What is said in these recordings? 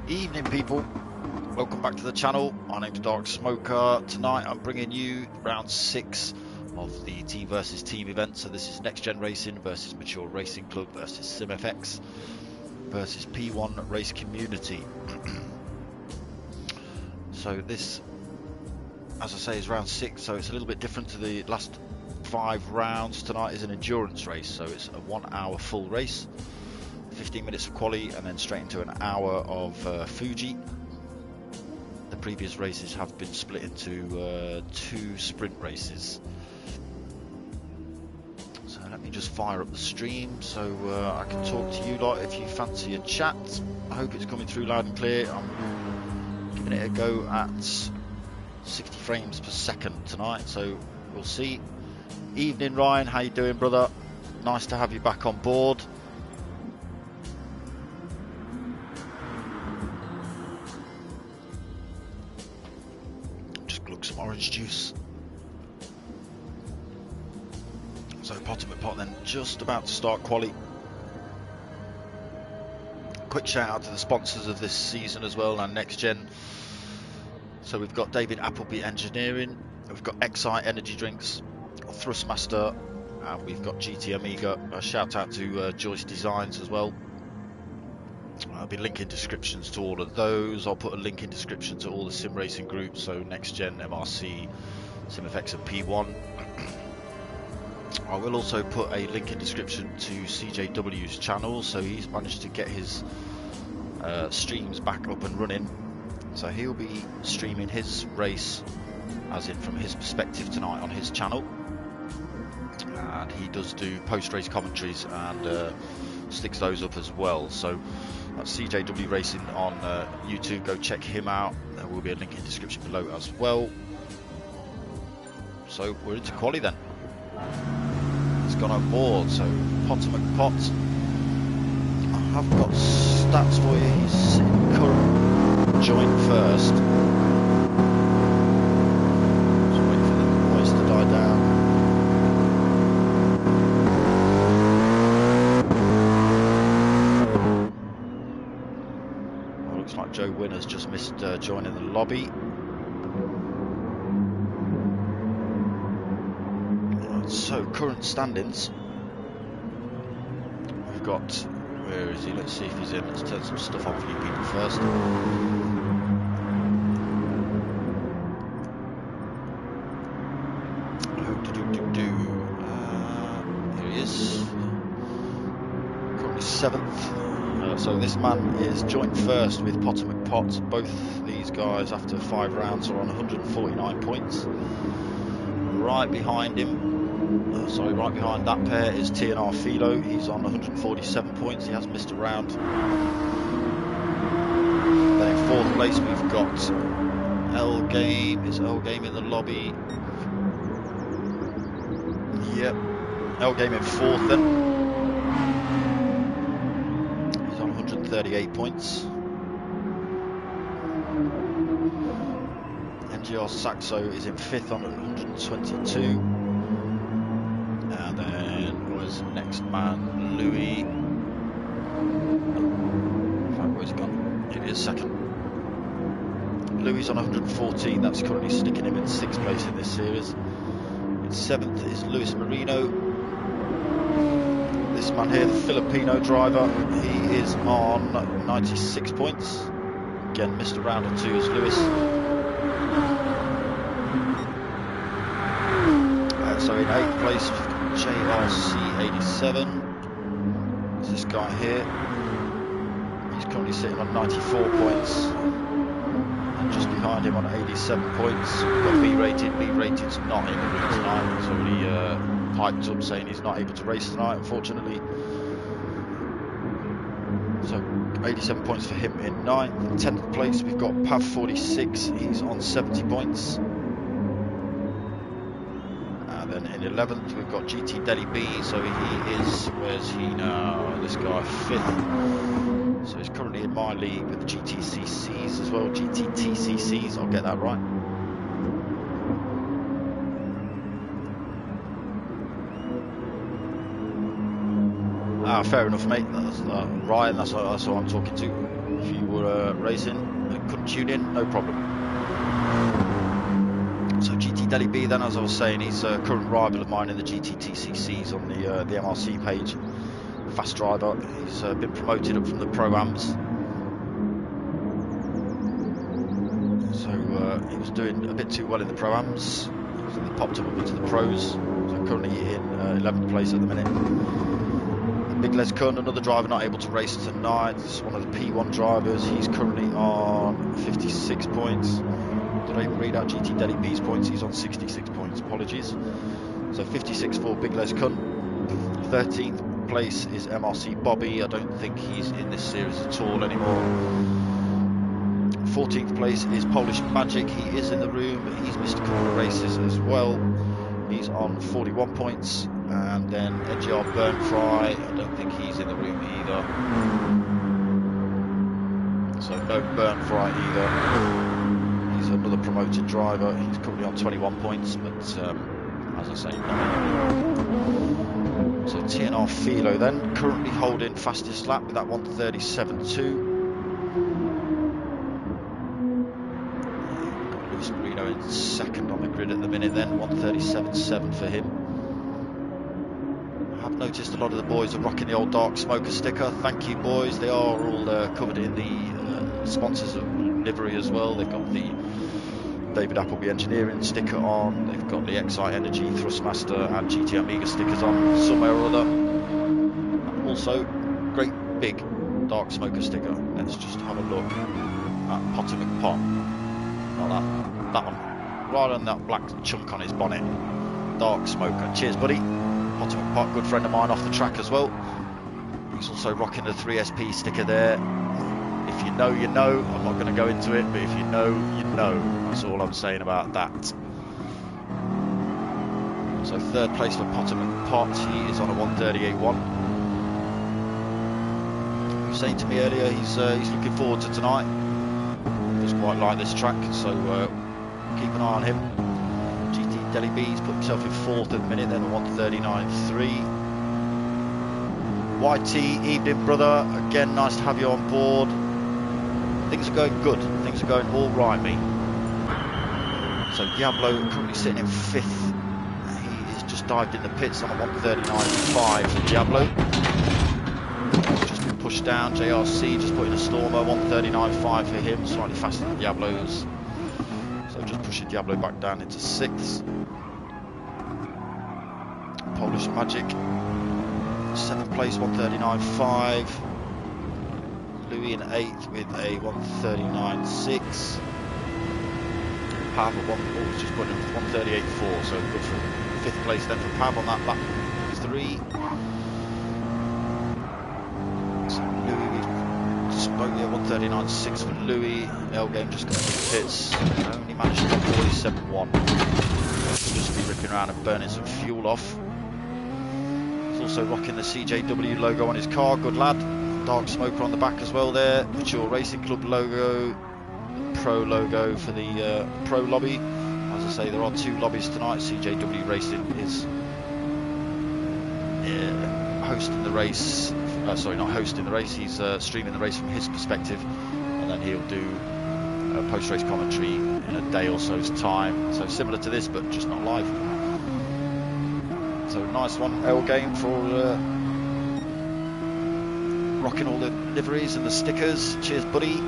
Evening people, welcome back to the channel. My name's darksmoka. Tonight I'm bringing you round 6 of the team versus team event. So this is Next Gen Racing versus Mature Racing Club versus SIMFX versus P1 Race Community. So this, as I say, is round 6, so it's a little bit different to the last 5 rounds. Tonight is an endurance race, so it's a 1 hour full race, 15 minutes of quali, and then straight into an hour of Fuji. The previous races have been split into 2 sprint races. So let me just fire up the stream so I can talk to you lot if you fancy a chat. I hope it's coming through loud and clear. I'm giving it a go at 60 frames per second tonight, so we'll see. Evening Ryan, how you doing, brother? Nice to have you back on board. Some orange juice. So pot then just about to start quali. Quick shout out to the sponsors of this season as well and Next Gen. So we've got David Appleby Engineering, we've got XI Energy Drinks, Thrustmaster, and we've got GT Amiga. A shout out to Joyce Designs as well. I'll be linking descriptions to all of those. I'll put a link in description to all the sim racing groups, so Next Gen, MRC, SIMFX and P1. I will also put a link in description to CJW's channel, so he's managed to get his streams back up and running. So he'll be streaming his race, as in from his perspective tonight on his channel. And he does do post-race commentaries and sticks those up as well. So that's CJW Racing on YouTube. Go check him out. There will be a link in the description below as well. So we're into quali then. He's gone on board. So Potter McPot. I have got stats for you. He's sitting current joint first. Just waiting for the noise to die down. Joe Winner's just missed joining the lobby. Right, so current standings. We've got, where is he? Let's see if he's in. Let's turn some stuff on for you people first. Here he is. Currently 7th. So this man is joint first with Potter McPot. Both these guys after 5 rounds are on 149 points. Right behind him, right behind that pair is TNR Philo. He's on 147 points. He has missed a round. Then in 4th place we've got L Game. Is L Game in the lobby? Yep. L Game in 4th then. 38 points. NGR Saxo is in 5th on 122. And then was next man Louis. In fact, where's he gone? Here he is, 2nd. Louis on 114. That's currently sticking him in 6th place in this series. In 7th is Luis Marino. This man here, the Filipino driver, he is on 96 points. Again, missed a round or 2 as Lewis. So in 8th place, we've got JRC 87. There's this guy here. He's currently sitting on 94 points. And just behind him on 87 points, we've got B-rated. B-rated's not in the ring tonight. He's already piped up saying he's not able to race tonight, unfortunately. So 87 points for him in 9th. In 10th place we've got Pav 46. He's on 70 points. And then in 11th we've got GT Delhi B. So he is, where's he now? This guy 5th. So he's currently in my league with the GTCCs as well. GTTCCs, I'll get that right. Fair enough, mate. That's Ryan. That's who I'm talking to. if you were racing and couldn't tune in, no problem. So GT Delhi B then, as I was saying, he's a current rival of mine in the GTTCCs on the MRC page. Fast driver. He's been promoted up from the Pro-Ams. So he was doing a bit too well in the Pro-Ams. So they popped him up into the Pros. So currently in 11th place at the minute. Big Les Kun, another driver not able to race tonight. It's one of the P1 drivers. He's currently on 56 points. Did I even read out GT Delhi B's points? He's on 66 points. Apologies. So 56 for Big Les Kun. 13th place is MRC Bobby. I don't think he's in this series at all anymore. 14th place is Polish Magic. He is in the room, but he's missed a couple of races as well. He's on 41 points. And then NGR Burn Fry, I don't think he's in the room either. So no Burn Fry either. He's another promoted driver. He's currently on 21 points, but as I say, not anymore. So TNR Philo then, currently holding fastest lap with that 1:37.2. Got Luis Marino in second on the grid at the minute then, 1:37.7 for him. I've noticed a lot of the boys are rocking the old darksmoka sticker. Thank you, boys. They are all covered in the sponsors livery as well. They've got the David Appleby Engineering sticker on. They've got the XI Energy Thrustmaster and GT Amiga stickers on somewhere or other. And also, great big darksmoka sticker. Let's just have a look at Potter McPot. Not that one. Right on that black chunk on his bonnet. Darksmoka. Cheers, buddy. Potter McPot, good friend of mine off the track as well. He's also rocking the 3SP sticker there. If you know, you know. I'm not going to go into it, but if you know, you know. That's all I'm saying about that. So third place for Potter McPot. He is on a 1:38.1. He was saying to me earlier he's looking forward to tonight. He does quite like this track, so keep an eye on him. GT Delhi B's put himself in fourth at the minute, then 1:39.3. YT, evening brother. Again, nice to have you on board. Things are going good. Things are going all right, mate. So Diablo currently sitting in fifth. He has just dived in the pits on a 1:39.5 for Diablo. He's just been pushed down. JRC just put in a Stormer, 1:39.5 for him, slightly faster than Diablo's. So just pushing Diablo back down into sixth. Polish Magic, seventh place, 1:39.5. Louis in eighth with a 1:39.6. Pav at just put in 1:38.4, so good for fifth place then for Pav on that lap 3. So Louis, just spoke there, 1:39.6 for Louis. L Game just got into the pits, only managed to get 47.1. Just be ripping around and burning some fuel off. He's also rocking the CJW logo on his car, good lad. Darksmoka on the back as well there. Mature Racing Club logo. Pro logo for the Pro lobby. As I say, there are two lobbies tonight. CJW Racing is hosting the race. Sorry, not hosting the race. He's streaming the race from his perspective, and then he'll do a post-race commentary in a day or so's time. So similar to this, but just not live. So nice one, L Game, for rocking all the liveries and the stickers. Cheers, buddy.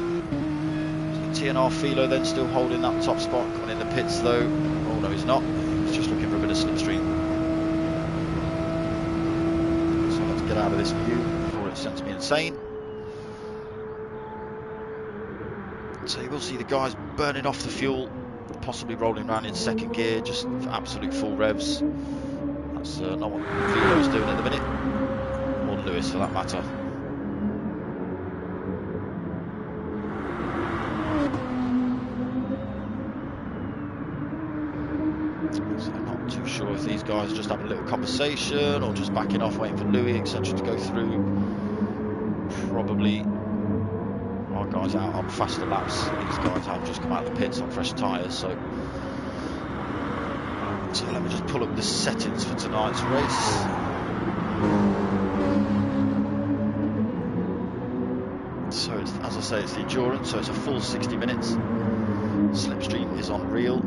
TNR Philo then still holding that top spot, coming in the pits though. Oh no, he's not. He's just looking for a bit of slipstream. So let's get out of this view before it sends me insane. So you will see the guys burning off the fuel, possibly rolling around in second gear, just for absolute full revs. That's not what Philo's doing at the minute, or Lewis for that matter. So I'm not too sure if these guys are just having a little conversation or just backing off, waiting for Louis, etc. to go through. Probably our guys out on faster laps. These guys have just come out of the pits on fresh tyres, so let me just pull up the settings for tonight's race. So as I say, it's the endurance, so it's a full 60 minutes. Slipstream is on real.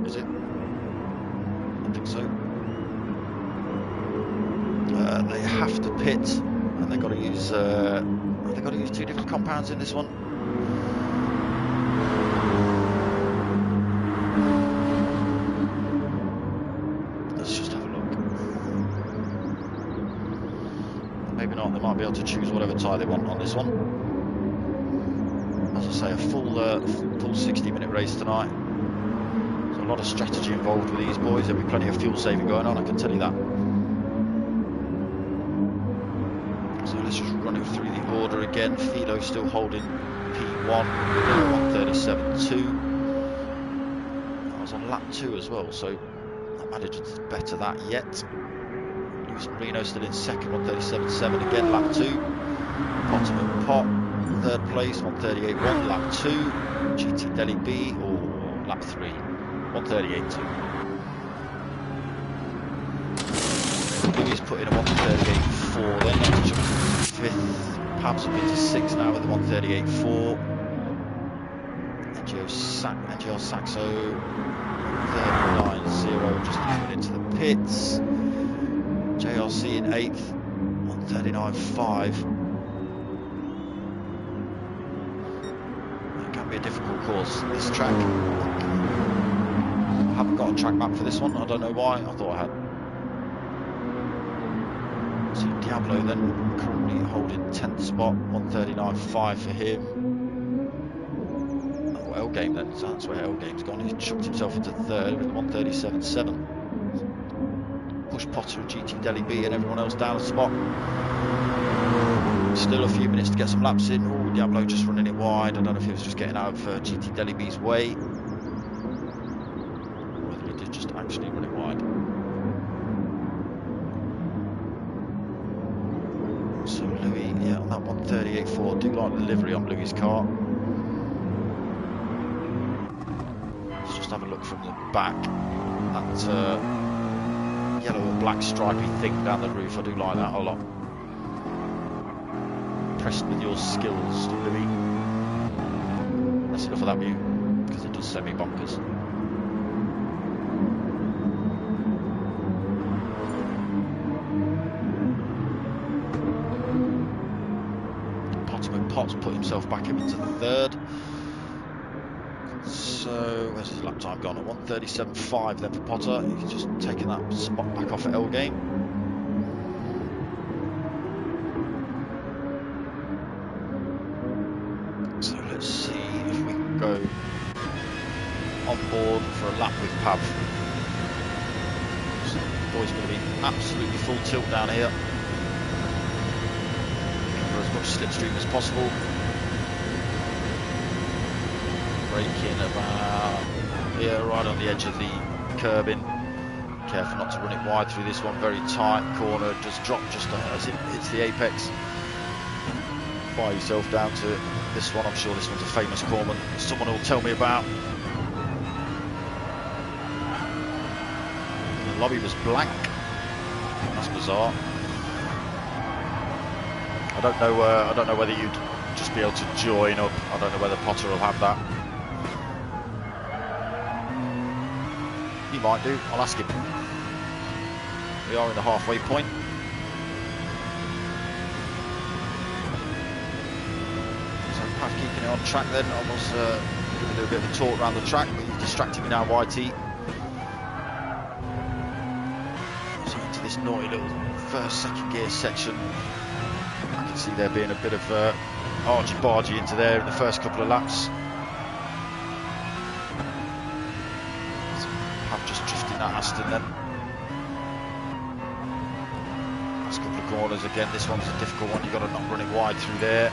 Is it? I think so. They have to pit, and they've got to use 2 different compounds in this one. Let's just have a look. Maybe not. They might be able to choose whatever tyre they want on this one. As I say, a full 60-minute race tonight. There's a lot of strategy involved with these boys. There'll be plenty of fuel saving going on, I can tell you that. So let's just run it through the order again. Philo still holding P1, 137.2. That was on lap 2 as well, so not managed to better that yet. Luis Marino still in second, 137.7 again, lap 2. Potterman Pot, third place, 138.1, lap 2. GT Delhi B, or lap 3, 138.2. Louis put in a 138.4 then, to jump to 5th. Pabs up into 6th now with the 138.4. NGR Saxo 39.0, just coming into the pits. JRC in 8th, 139.5. It can be a difficult course, this track. I haven't got a track map for this one, I don't know why, I thought I had. So Diablo then currently holding 10th spot, 139.5 for him. Oh, L Game then, so that's where L Game's gone. He's chucked himself into 3rd with 137.7. Push Potter and GT Delhi B and everyone else down a spot. Still a few minutes to get some laps in. Oh, Diablo just running it wide. I don't know if he was just getting out of GT Delhi B's way, whether he did just actually run it wide. So Louis, yeah, on that 138.4, I do like the livery on Louis' car. Let's just have a look from the back. That yellow and black stripy thing down the roof, I do like that a lot. Impressed with your skills, Louis. That's enough of that view, because it does send me bonkers. Potts put himself back into 3rd. So where's his lap time gone? At 137.5 then for Potter. He's just taking that spot back off at L Game. So let's see if we can go on board for a lap with Pav. So the boys going to be absolutely full tilt down here. As much slipstream as possible. Braking about here, right on the edge of the curbing. Careful not to run it wide through this one. Very tight corner. Just drop just as it hits the apex. Fire yourself down to this one. I'm sure this one's a famous corner someone will tell me about. The lobby was blank. That's bizarre. I don't know whether you'd just be able to join up. I don't know whether Potter will have that. He might do. I'll ask him. We are in the halfway point. So Pav keeping it on track then. I was going to do a bit of a talk around the track, but you've distracted me now, YT. So into this naughty little first, second gear section. I can see there being a bit of argy-bargy into there in the first couple of laps. So Pav just drifting that Aston then. Last couple of corners again. This one's a difficult one. You've got to not run it wide through there.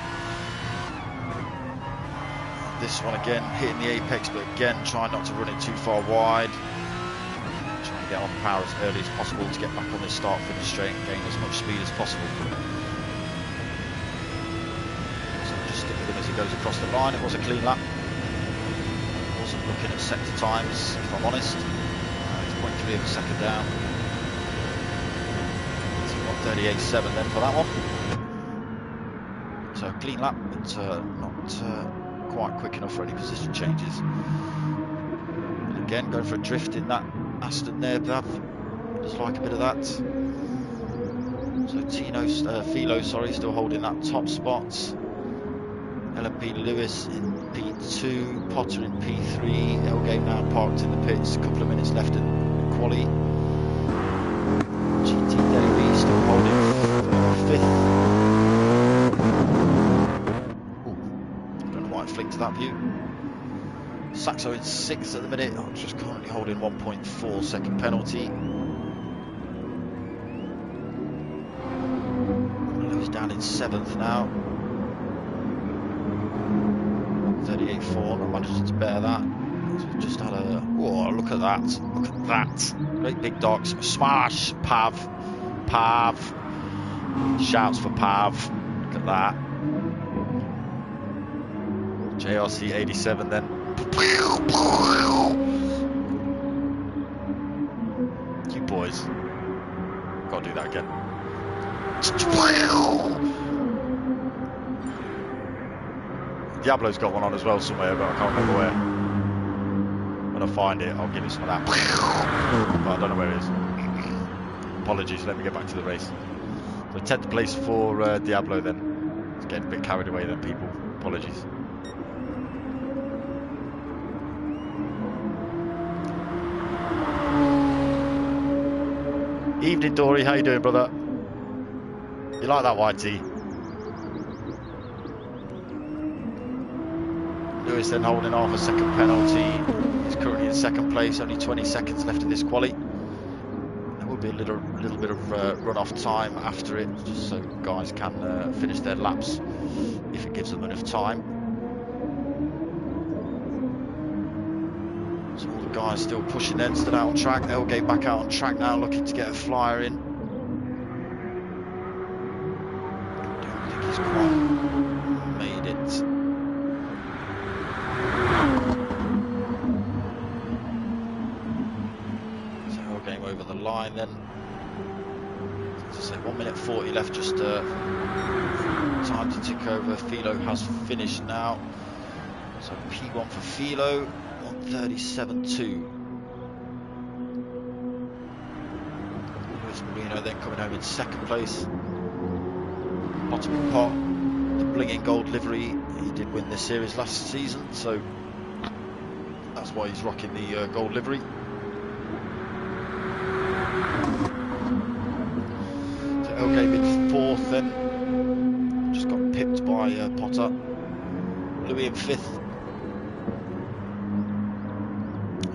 This one again hitting the apex, but again trying not to run it too far wide. Trying to get on power as early as possible to get back on this start-finish straight and gain as much speed as possible. As he goes across the line, it was a clean lap. Wasn't looking at sector times, if I'm honest. It's 0.3 of a second down. It's 138.7 then for that one. So clean lap, but not quite quick enough for any position changes. And again, going for a drift in that Aston there, Bav. Just like a bit of that. So Philo, sorry, still holding that top spot. LMP Lewis in P2, Potter in P3, Elgame now parked in the pits, a couple of minutes left in quali. GT Davey still holding 5th. Ooh, I don't know why it flicked to that view. Saxo in 6th at the minute, I'm just currently holding 1.4 second penalty. Lewis down in 7th now. 38.4, not managing to bear that. So just had a, oh, look at that, look at that. Great big dogs, smash, Pav, shouts for Pav, look at that. JRC 87 then. You boys, gotta do that again. Diablo's got one on as well somewhere, but I can't remember where. When I find it, I'll give it some of that. But I don't know where it is. Apologies, let me get back to the race. So 10th place for Diablo then. It's getting a bit carried away then, people. Apologies. Evening, Dory. How you doing, brother? You like that white tee? Lewis then holding half a second penalty. He's currently in 2nd place, only 20 seconds left in this quali. There will be a little bit of run-off time after it, just so guys can finish their laps if it gives them enough time. So all the guys still pushing then, still out on track. Elgate back out on track now, looking to get a flyer in. I don't think he's quite made it. Over the line then. As I say, 1 minute 40 left, just time to tick over. Philo has finished now. So P1 for Philo, 1:37.2. Luis Marino then coming home in 2nd place. Bottom pot, the blinging gold livery. He did win this series last season, so that's why he's rocking the gold livery. Elgame in 4th then, just got pipped by Potter. Louis in 5th.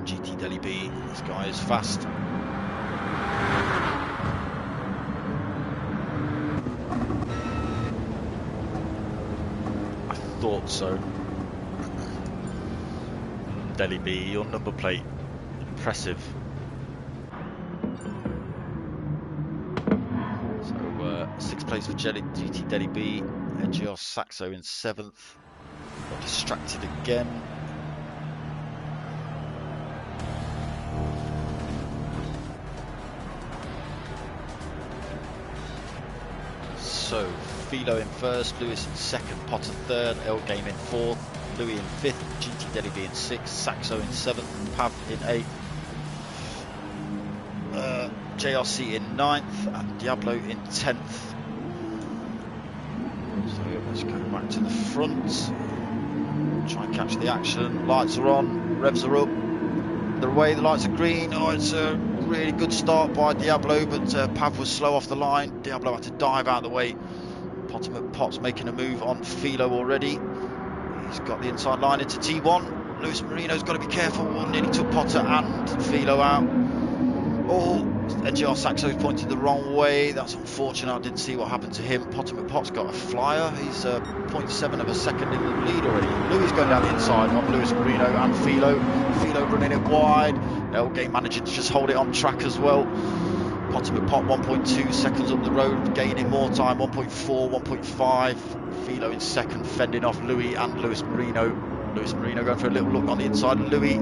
GT Delhi B, this guy is fast. I thought so. Delhi B, your number plate, impressive. 6th place for GT Delhi B, NGR Saxo in 7th. Got distracted again. So Philo in 1st, Lewis in 2nd, Potter 3rd, Elgame in 4th, Louis in 5th, GT Delhi B in 6th, Saxo in 7th, Pav in 8th. JRC in 9th and Diablo in 10th. So let's go back to the front, try and catch the action. Lights are on, revs are up, they're away, the lights are green. Oh, it's a really good start by Diablo, but Pav was slow off the line. Diablo had to dive out of the way. Pot's making a move on Philo already. He's got the inside line into T1. Luis Marino's got to be careful. Nearly took Potter and Philo out. Oh, NGR Saxo's pointed the wrong way. That's unfortunate. I didn't see what happened to him. Pot's got a flyer. He's 0.7 of a second in the lead already. Louis going down the inside on Luis Marino and Philo. Philo running it wide. Elgame managing to just hold it on track as well. Pot 1.2 seconds up the road, gaining more time. 1.4, 1.5. Philo in 2nd, fending off Louis and Luis Marino. Luis Marino going for a little look on the inside. Louis.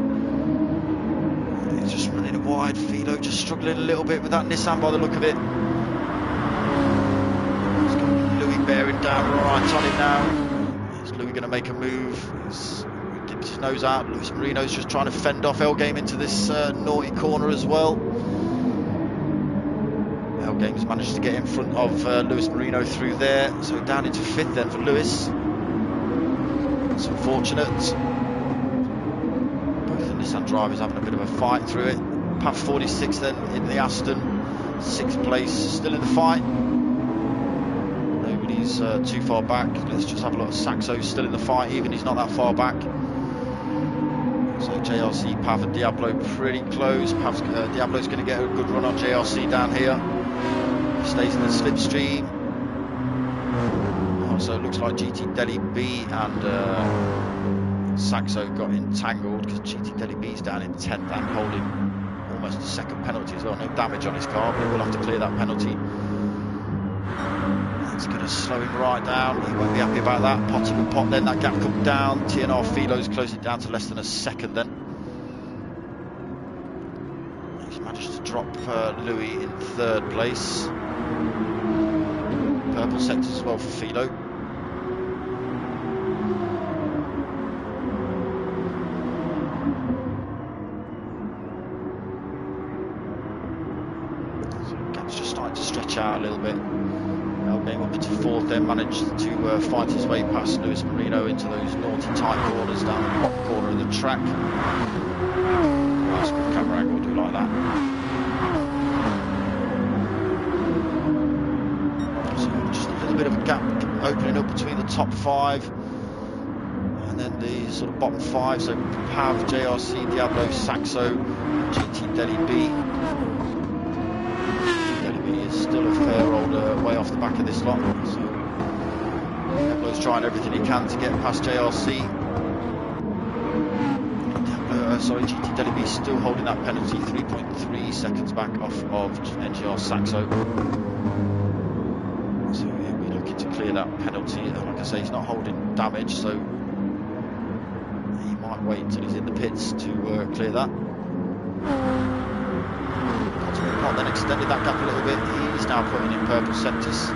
He's just running it wide. Philo just struggling a little bit with that Nissan by the look of it. Louis bearing down right on him now. Is Louis going to make a move? He's dipped his nose out. Lewis Marino's just trying to fend off L Game into this naughty corner as well. L Game's managed to get in front of Lewis Marino through there, so down into 5th then for Lewis. That's unfortunate. Both the Nissan drivers having a bit of a fight through it. PAV 46 then in the Aston, 6th place, still in the fight. Nobody's too far back. Let's just have a look at Saxo, still in the fight, even he's not that far back. So JRC, PAV and Diablo pretty close. Diablo's going to get a good run on JRC down here. Stays in the slipstream. So it looks like GT Delhi B and Saxo got entangled because GT Delhi B's down in 10th and holding almost a second penalty as well. No damage on his car, but he will have to clear that penalty. It's going to slow him right down. He won't be happy about that. Potter will pop then. That gap come down. TNR Philo's closed it down to less than a second then. He's managed to drop Louis in 3rd place. Purple sectors as well for Philo. So gap's just starting to stretch out a little bit. Game up into 4th, then managed to fight his way past Lewis Marino into those naughty tight corners down the bottom corner of the track. Nice good camera angle, do like that. So just a little bit of a gap opening up between the top 5 and then the sort of bottom 5. So PAV, JRC, Diablo, Saxo, GT Delhi B. Still a fair old way off the back of this lot. So Diablo's trying everything he can to get past JRC. GT Delhi B still holding that penalty, 3.3 seconds back off of NGR Saxo. So he'll be looking to clear that penalty. Like I say, he's not holding damage, so he might wait until he's in the pits to clear that. Not then extended that gap a little bit. He's now putting in purple sectors.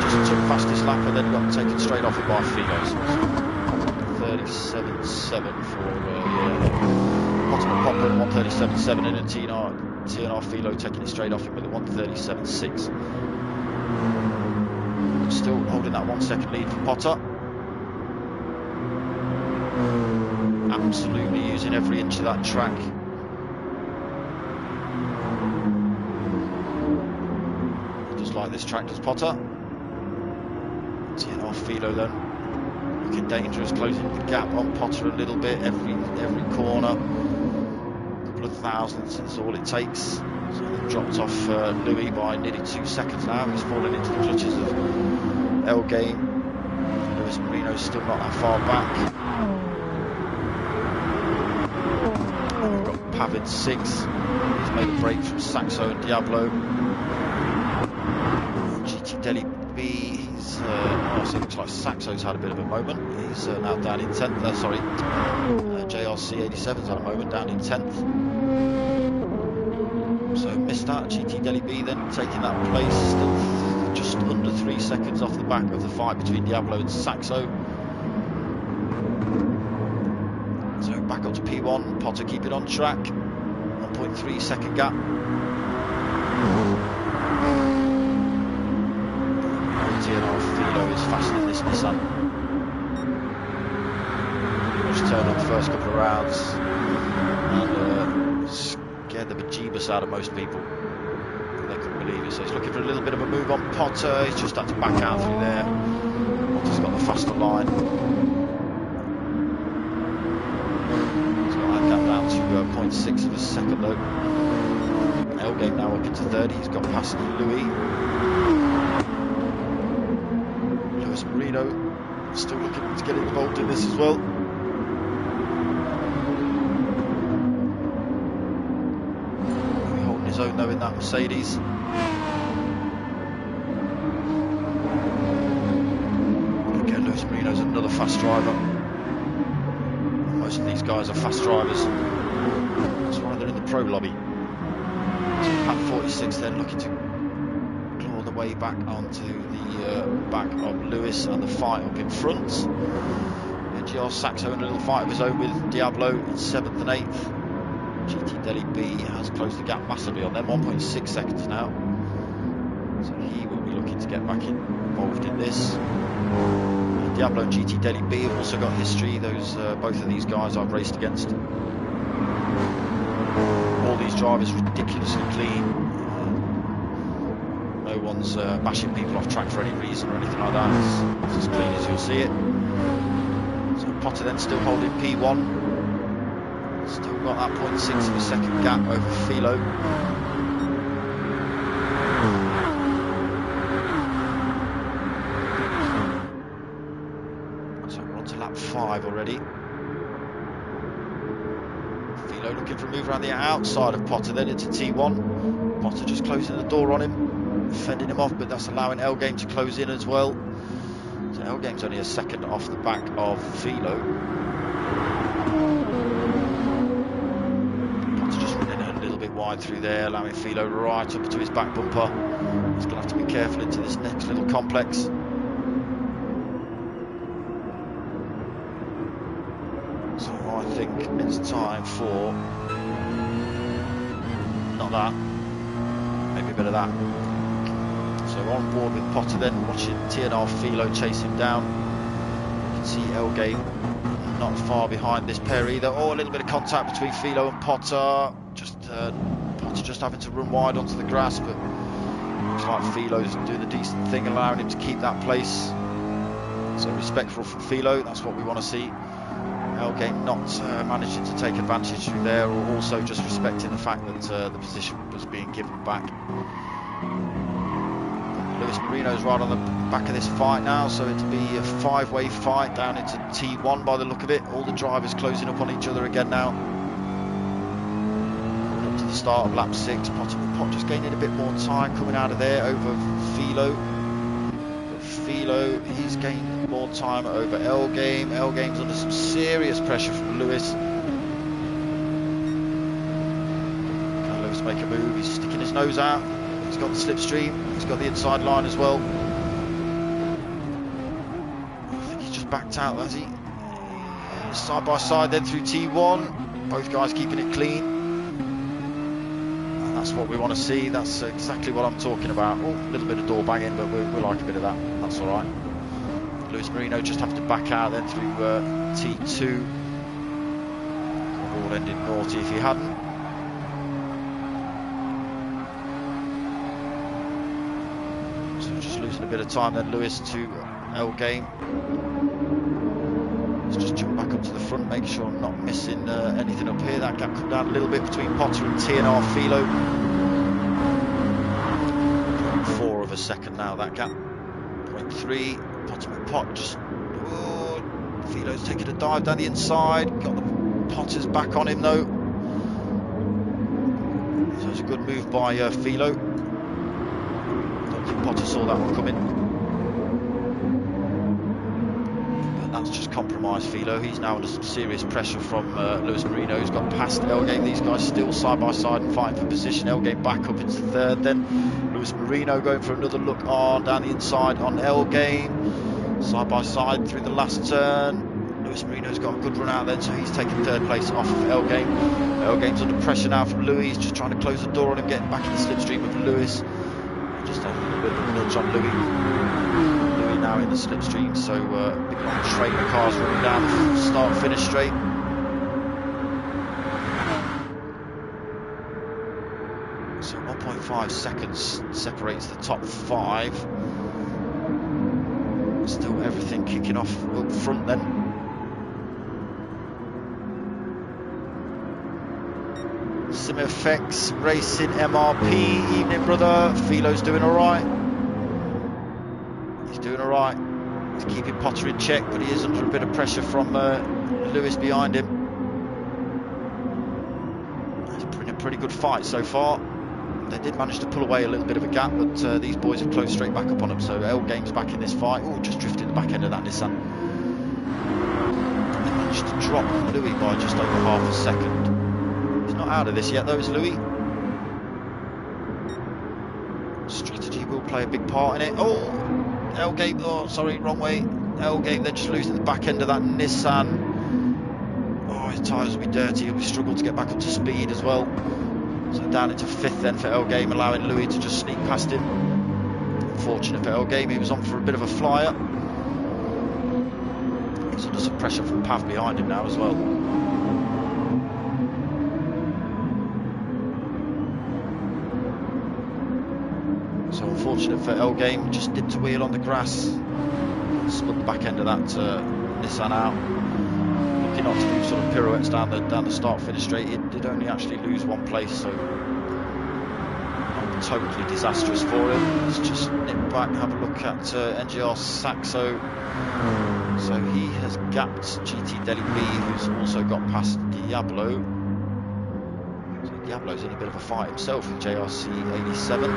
Just took fastest lap and then got taken straight off it by Philos. 37.7 for Potter Popper, 137.7 in, and TNR Philo taking it straight off him with a 137.6. Still holding that 1 second lead for Potter. Absolutely using every inch of that track. Like this track does Potter. TNR Philo then looking dangerous, closing the gap on Potter a little bit every corner. A couple of thousandths is all it takes. So they've dropped off Louis by nearly 2 seconds now. He's fallen into the clutches of L Game. Lewis Marino's still not that far back. We've got PAV in 6. He's made a break from Saxo and Diablo. GT Delhi B, he's also looks like Saxo's had a bit of a moment. He's now down in 10th. JRC 87's had a moment, down in 10th. So missed out. GT Delhi B then taking that place, still just under 3 seconds off the back of the fight between Diablo and Saxo. So back up to P1. Potter keeping on track. 1.3 second gap. TNR Philo is faster than this Nissan. Just turned on the first couple of rounds and scared the bejeebus out of most people. They couldn't believe it. So he's looking for a little bit of a move on Potter. He's just had to back out through there. Potter's got the faster line. He's got that gap down to 0.6 of a second though. L Game now up into 30. He's got past Louis. Marino still looking to get involved in this as well. Holding his own though in that Mercedes. Okay, Lewis Marino's another fast driver. Most of these guys are fast drivers. That's why they're in the pro lobby. So PAV 46 then looking to claw the way back onto the back of Lewis and the fight up in front. NGR Saxo in a little fight of his own with Diablo in 7th and 8th. GT Delhi B has closed the gap massively on them, 1.6 seconds now. So he will be looking to get back involved in this. Diablo and GT Delhi B have also got history. Those both of these guys I've raced against. All these drivers ridiculously clean. No one's bashing people off track for any reason or anything like that. It's as clean as you'll see it. So Potter then still holding P1. Still got that 0.6 of a second gap over Philo. So we're on to lap 5 already. Philo looking for a move around the outside of Potter then into T1. Potter just closing the door on him, fending him off, but that's allowing L Game to close in as well. So L Game's only a second off the back of Philo. Potter just running a little bit wide through there, allowing Philo right up to his back bumper. He's going to have to be careful into this next little complex. So I think it's time for, not that, maybe a bit of that. So on board with Potter then, watching TNR Philo chase him down. You can see L Game not far behind this pair either. Oh, a little bit of contact between Philo and Potter. Potter just having to run wide onto the grass, but looks like Philo's doing the decent thing, allowing him to keep that place. So respectful from Philo, that's what we want to see. L Game not managing to take advantage through there, or also just respecting the fact that the position was being given back. Lewis Marino's right on the back of this fight now, so it'll be a 5-way fight down into T1 by the look of it. All the drivers closing up on each other again now. Coming up to the start of lap 6, Potter just gaining a bit more time coming out of there over Philo. But Philo, he's gained more time over L Game. L Game's under some serious pressure from Lewis. Can Lewis make a move? He's sticking his nose out. He's got the slipstream, he's got the inside line as well. I think he's just backed out, has he? Side by side then through T1. Both guys keeping it clean. And that's what we want to see. That's exactly what I'm talking about. Oh, a little bit of door banging, but we like a bit of that. That's all right. Lewis Marino just having to back out then through T2. All ended naughty if he hadn't. Losing a bit of time then, Lewis to L Game. Let's just jump back up to the front, make sure I'm not missing anything up here. That gap come down a little bit between Potter and TNR Philo. 0.4 of a second now, that gap. 0.3. Potter and Pot just... Oh, Philo's taking a dive down the inside. Got the Potter's back on him though. So it's a good move by Philo. Potter saw that one coming, but that's just compromised Philo. He's now under some serious pressure from Lewis Marino, who's got past L Game. These guys still side by side and fighting for position. L Game back up into third, then Lewis Marino going for another look on down the inside on L Game, side by side through the last turn. Lewis Marino's got a good run out then, so he's taking third place off of L Game. L Game's under pressure now from Louis. He's just trying to close the door on him, getting back in the slipstream of Lewis. Just a little bit of a nudge on Louis. Louis now in the slipstream, so big long train of cars running down the start finish straight. So 1.5 seconds separates the top 5. Still everything kicking off up front then. SIMFX Racing MRP, evening brother. Philo's doing alright. He's doing alright. He's keeping Potter in check, but he is under a bit of pressure from Lewis behind him. It's been a pretty good fight so far. They did manage to pull away a little bit of a gap, but these boys have closed straight back up on them. So L Game's back in this fight. Oh, just drifted the back end of that Nissan. They managed to drop Louis by just over half a second. Not out of this yet though, is Louis. Strategy will play a big part in it. Oh, L-Game, oh sorry, wrong way. L-Game, they're just losing the back end of that Nissan. Oh, his tyres will be dirty, he'll be struggling to get back up to speed as well. So down into 5th then for L-Game, allowing Louis to just sneak past him. Unfortunate for L-Game, he was on for a bit of a flyer. He's under some pressure from Pav behind him now as well. So unfortunate for L-Game, just dipped a wheel on the grass. Spun the back end of that Nissan out. Lucky not to do sort of pirouettes down the start-finish straight. It did only actually lose one place, so not totally disastrous for him. Let's just nip back, have a look at NGR Saxo. So he has gapped GT Deli B, who's also got past Diablo. So Diablo's in a bit of a fight himself with JRC 87.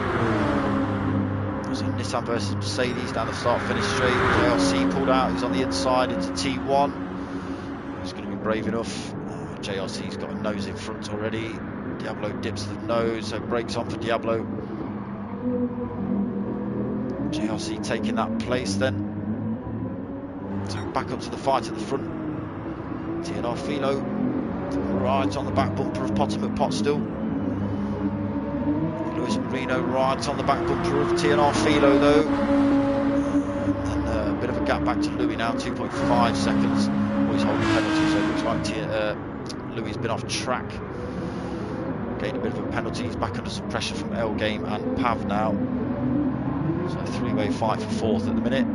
So Nissan versus Mercedes down the start-finish straight. JRC pulled out, he's on the inside into T1. He's going to be brave enough. JRC's got a nose in front already. Diablo dips the nose, so brakes on for Diablo. JRC taking that place then. So back up to the fight at the front. TNR Philo right on the back bumper of Potter McPot still. Luis Marino right on the back bumper of TNR Philo though. And a bit of a gap back to Louis now, 2.5 seconds. Oh, he's holding penalty, so it looks like Louis has been off track. Gained a bit of a penalty, he's back under some pressure from L-Game and Pav now. So a three-way fight for 4th at the minute.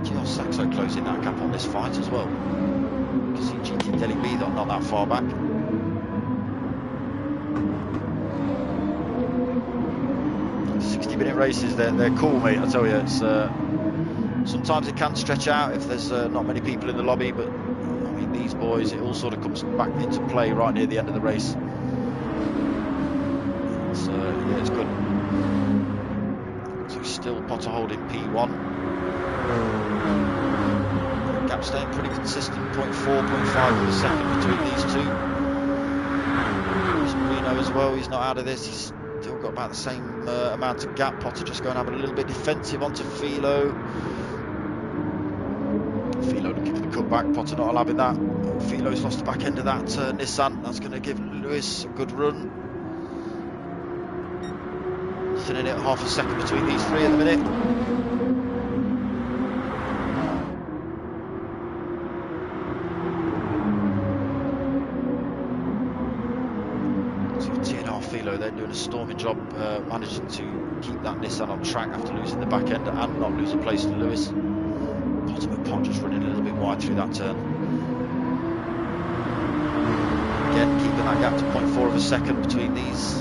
NGR Saxo closing that gap on this fight as well. You can see GT Deli B not that far back. 60-minute races, they're cool, mate. I tell you, it's sometimes it can stretch out if there's not many people in the lobby, but I mean these boys, it all sort of comes back into play right near the end of the race. It's yeah, it's good. So still Potter holding P1. Gap staying pretty consistent, 0.4, 0.5 of a second between these two. There's Marino as well, he's not out of this, he's still got about the same amount of gap. Potter just going to have a little bit defensive onto Philo. Philo looking for the cutback, Potter not allowing that. Philo's lost the back end of that Nissan, that's going to give Lewis a good run. Nothing in it, half a second between these three at the minute. They're doing a storming job managing to keep that Nissan on track after losing the back end and not lose a place to Lewis. Ultimate Pot just running a little bit wide through that turn. Again, keeping that gap to 0.4 of a second between these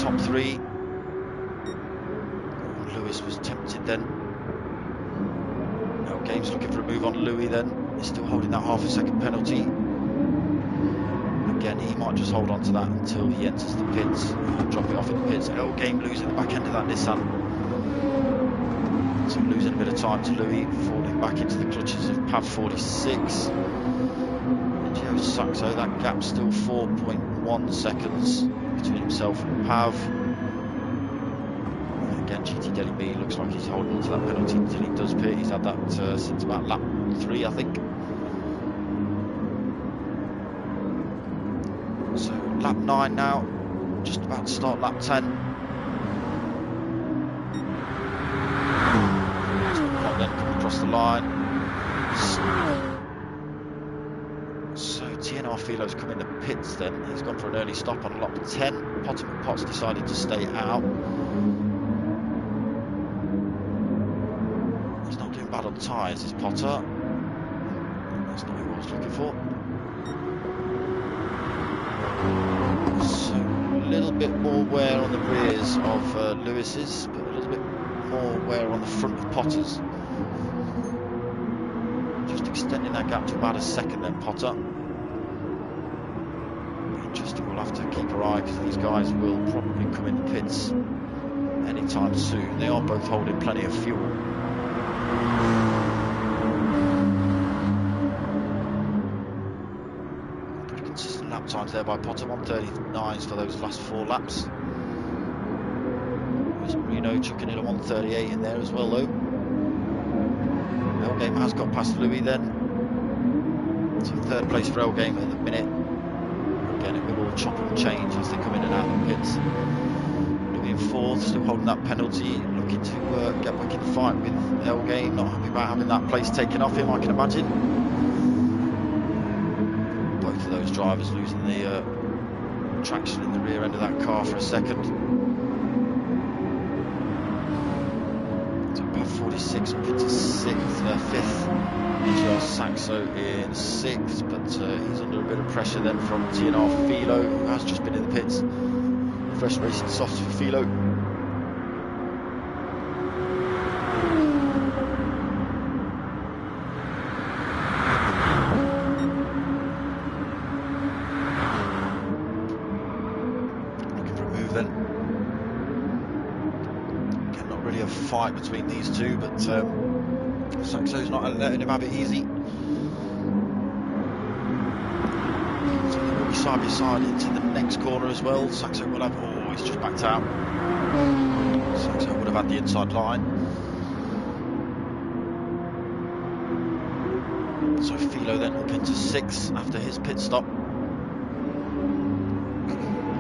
top three. Lewis was tempted then. No, Game's looking for a move on Louis then. He's still holding that half a second penalty. Again, he might just hold on to that until he enters the pits. He'll drop it off in the pits. L-Game losing the back end of that Nissan. So losing a bit of time to Louis, falling back into the clutches of Pav 46. NGR Saxo, that gap still 4.1 seconds between himself and Pav. Again, GT Deli B looks like he's holding on to that penalty until he does pit. He's had that since about lap 3, I think. So lap 9 now, just about to start lap 10. Then come across the line. So TNR Philo's come in the pits then. He's gone for an early stop on lap 10. Potter McPot's decided to stay out. He's not doing bad on tyres, is Potter. That's not who I was looking for. So a little bit more wear on the rears of Lewis's, but a little bit more wear on the front of Potter's. Just extending that gap to about a second then, Potter. Interesting, we'll have to keep our eye because these guys will probably come in the pits anytime soon. They are both holding plenty of fuel. Pretty consistent lap times there by Potter, 1:39s for those last 4 laps. Lewis Marino chucking in a 138 in there as well though. Elgame has got past Louis then. So third place for Elgame at the minute. Again, it will all chop and change as they come in and out of the pits. Louis in fourth, still holding that penalty, looking to get back in the fight with Elgame. Not happy about having that place taken off him, I can imagine. Both of those drivers losing the traction in the rear end of that car for a second. So Pav 46 up into fifth. NGR Saxo in sixth, but he's under a bit of pressure then from TNR Philo, who has just been in the pits. Fresh racing softs for Philo. Looking for a move then. Again, not really a fight between these two, but Saxo's not letting him have it easy. So they will be side by side into the next corner as well. Saxo will have, oh, he's just backed out. Saxo would have had the inside line. So Philo then up into sixth after his pit stop.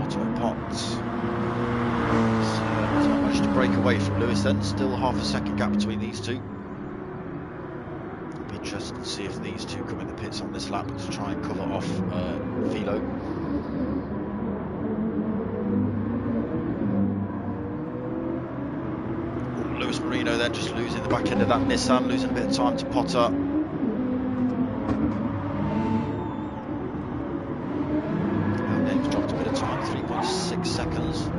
Ultimate Pot. So he's not managed to break away from Lewis then. Still half a second gap between these two. Interested to see if these two come in the pits on this lap to try and cover off Philo. Lewis Marino then just losing the back end of that Nissan, losing a bit of time to Potter. Elgame's dropped a bit of time, 3.6 seconds.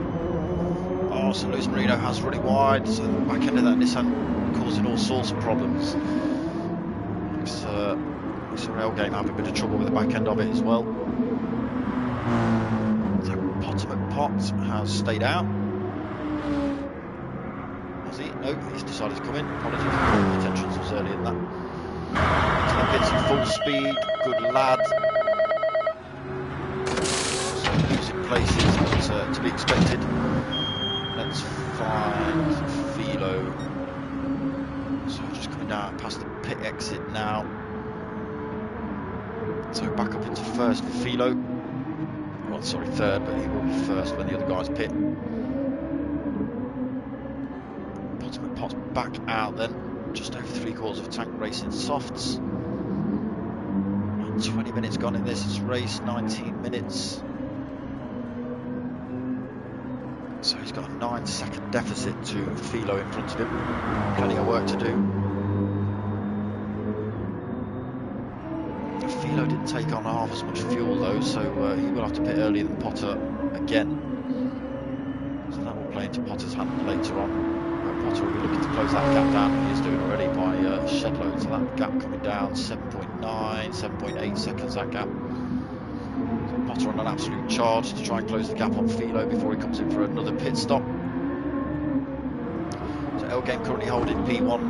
Oh, so Lewis Marino has running wide, so the back end of that Nissan causing all sorts of problems. So Elgame having a bit of trouble with the back end of it as well. So Pot has stayed out. Has he? No, he's decided to come in. Apologies, his entrance was earlier than that. So that gets him full speed, good lad. So losing places, but to be expected. Let's find Philo. So just coming down past the pit exit now. So back up into first for Philo. Well, sorry, third, but he will be first when the other guys pit. Ultimate Pot's back out then. Just over 3/4 of a tank racing softs. 20 minutes gone in this race, 19 minutes. So he's got a 9-second deficit to Philo in front of him. Plenty of work to do. Philo didn't take on half as much fuel though, so he will have to pit earlier than Potter again. So that will play into Potter's hand later on. Potter will be looking to close that gap down. He is doing already by shed load, so that gap coming down 7.9, 7.8 seconds that gap. So Potter on an absolute charge to try and close the gap on Philo before he comes in for another pit stop. So Elgame currently holding P1.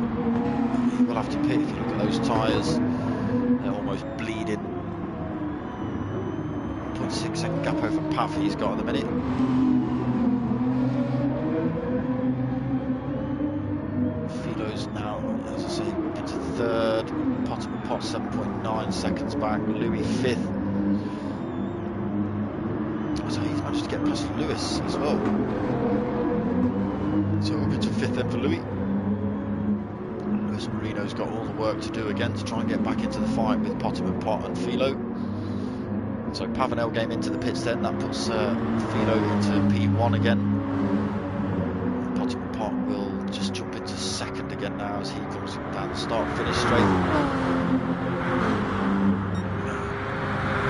He will have to pit if you look at those tyres. They're almost bleeding. 1.6 second gap over Pav he's got at the minute. Philo's now, as I say, up into third. Pot 7.9 seconds back. Louis fifth. So he's managed to get past Lewis as well. So up into fifth then for Louis. Lewis Marino's got all the work to do again to try and get back into the fight with Pot and Philo. So Pav and Elgame into the pits then. That puts Philo into P1 again. Pot will just jump into second again now as he comes down the start finish straight.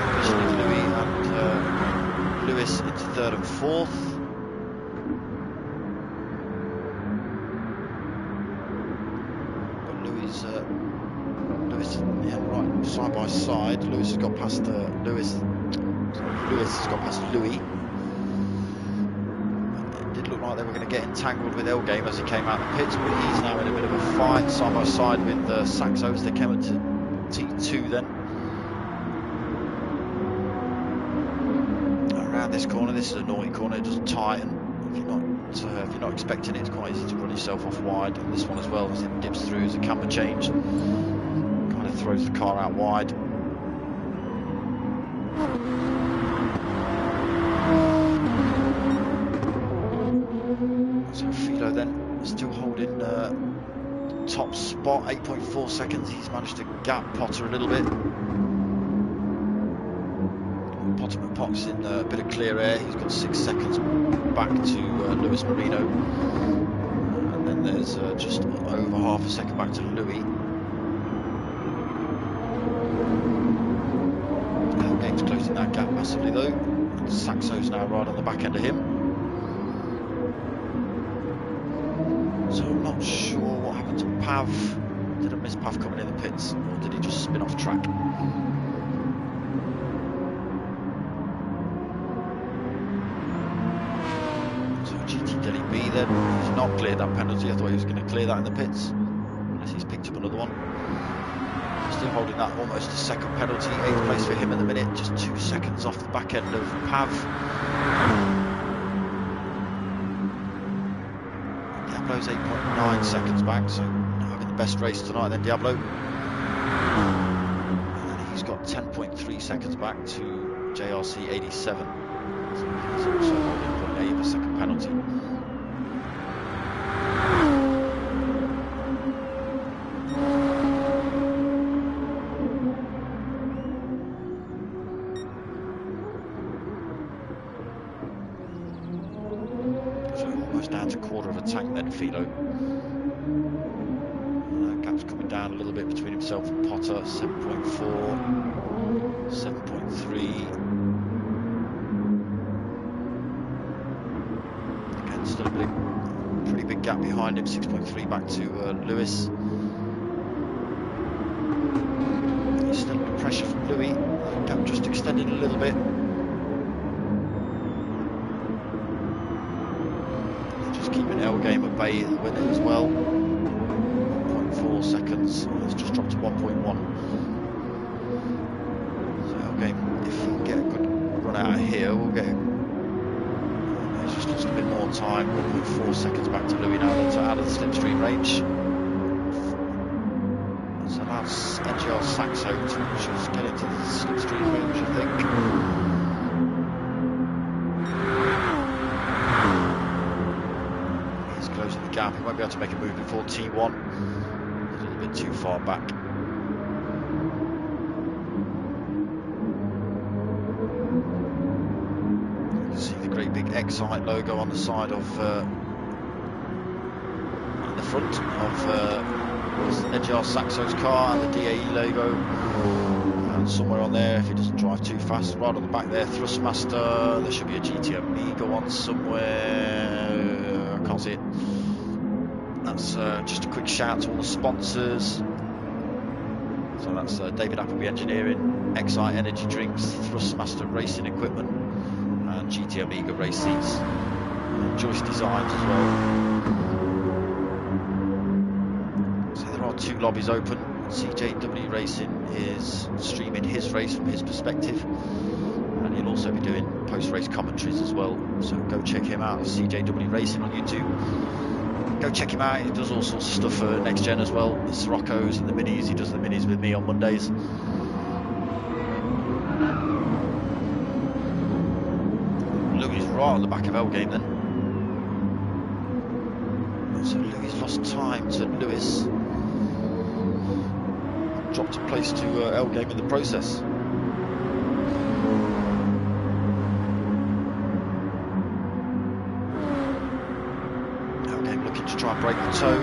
Officially Louis and Lewis into third and fourth. Lewis, yeah, right, side by side. Lewis has got past Lewis has got past Louis. It did look like they were going to get entangled with Elgame as he came out of the pits, but he's now in a bit of a fight side by side with Saxo as they came into T2 then. Around this corner, this is a naughty corner, it doesn't tighten. If you're not if you're not expecting it, it's quite easy to run yourself off wide. And this one as well, as it dips through as a camber change, kind of throws the car out wide. So Philo then still holding top spot, 8.4 seconds. He's managed to gap Potter a little bit. Potter's in a bit of clear air. He's got 6 seconds back to Lewis Marino, and then there's just over half a second back to Louis. Game's closing that gap massively though. And Saxo's now right on the back end of him. So I'm not sure what happened to Pav. Did I miss Pav coming in the pits, or did he just spin off track? Then he's not cleared that penalty. I thought he was going to clear that in the pits, unless he's picked up another one. Still holding that almost a second penalty. 8th place for him at the minute, just 2 seconds off the back end of Pav. Diablo's 8.9 seconds back, so having the best race tonight then Diablo. And then he's got 10.3 seconds back to JRC 87. So he's also holding 0.8 of a second penalty. Down to quarter of a tank then, Philo. Gap's coming down a little bit between himself and Potter. 7.4, 7.3. Again, still a pretty big gap behind him. 6.3 back to Lewis. He's still under pressure from Louis. Gap just extended a little bit. Keeping L game at bay at the winner as well. 1.4 seconds. It's just dropped to 1.1. So L game, if we can get a good run out of here, we'll get. It's just lost a bit more time. 1.4 seconds back to Louis now. That's out of the slipstream range. So that's NGR Saxo to just get into the slipstream range, I think. Closing the gap, he won't be able to make a move before T1. A little bit too far back. You can see the great big Excite logo on the side of on the front of NGR Saxo's car, and the DAE logo. And somewhere on there, if he doesn't drive too fast, right on the back there, Thrustmaster. There should be a GT Amiga one somewhere. I can't see it. That's just a quick shout to all the sponsors. So that's David Appleby Engineering, Excite Energy Drinks, Thrustmaster Racing Equipment, and GT Amiga race seats, and Joyce Designs as well. So there are 2 lobbies open. CJW Racing is streaming his race from his perspective, and he'll also be doing post-race commentaries as well. So go check him out, CJW Racing on YouTube. Go check him out. He does all sorts of stuff for Next Gen as well. The Siroccos and the Minis. He does the Minis with me on Mondays. Louis right on the back of L game then. So Louis lost time to Lewis. Dropped a place to L game in the process. L game looking to try and break the toe.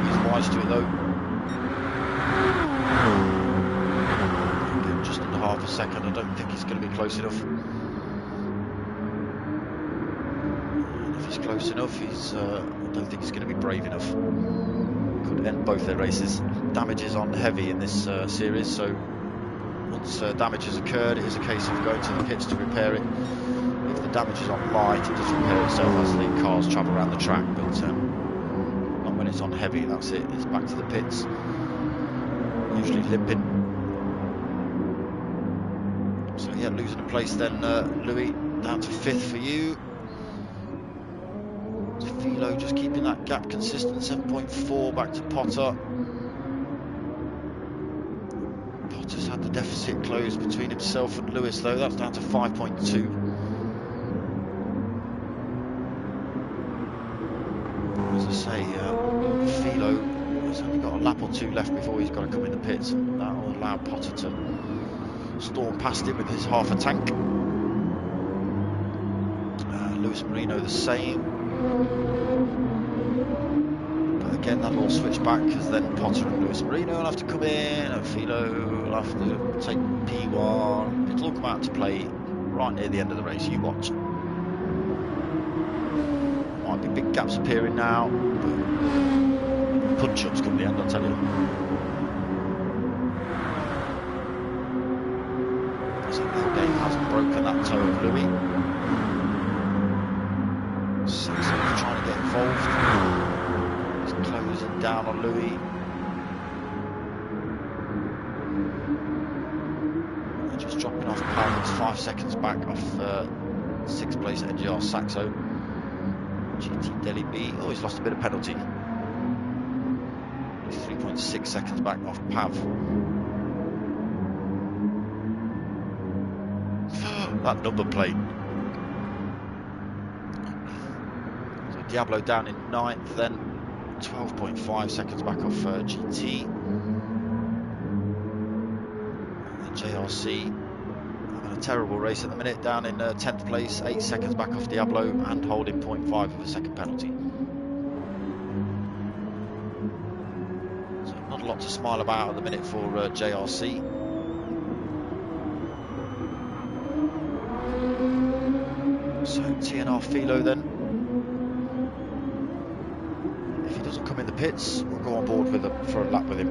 He's wise to it though. Again, just under half a second. I don't think he's going to be close enough. And if he's close enough, I don't think he's going to be brave enough. Could end both their races. Damage is on heavy in this series, so once damage has occurred, it is a case of going to the pits to repair it. If the damage is on light, it does repair itself as the cars travel around the track, but not when it's on heavy. That's it, it's back to the pits, usually limping. So yeah, losing a place then, Louis, down to 5th for you. Philo just keeping that gap consistent, 7.4 back to Potter. Potter's had the deficit closed between himself and Lewis though, that's down to 5.2. As I say, Philo has only got a lap or two left before he's got to come in the pits, and that will allow Potter to storm past him with his half a tank. Lewis Marino the same. But again, that'll all switch back because then Potter and Lewis Marino will have to come in, and Philo will have to take P1. It'll all come out to play right near the end of the race. You watch. Might be big gaps appearing now, but punch-ups come the end, I'll tell you. So the game hasn't broken that toe of Louis. Saxon's trying to get involved. He's closing down on Louis. They're just dropping off Paris, 5 seconds back off 6th place NGR Saxo. GT Delhi B, oh, he's lost a bit of penalty. He's 3.6 seconds back off Pav. That number plate. So Diablo down in 9th, then 12.5 seconds back off GT. And then JRC having a terrible race at the minute, down in 10th place, 8 seconds back off Diablo and holding 0.5 of a second penalty. So not a lot to smile about at the minute for JRC. So TNR Philo then, if he doesn't come in the pits, we'll go on board with for a lap with him.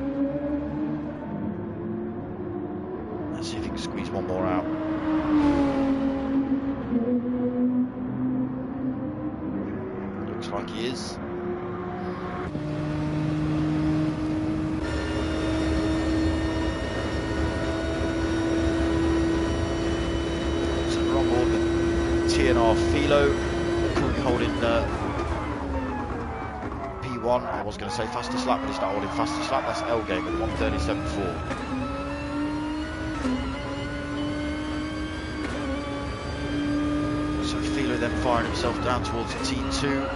Let's see if he can squeeze one more out. Looks like he is. So we're on board with TNR Philo, currently holding P1. I was going to say fastest lap, but he's not holding fastest lap. That's L game with 1:37.4. So Philo then firing himself down towards T2.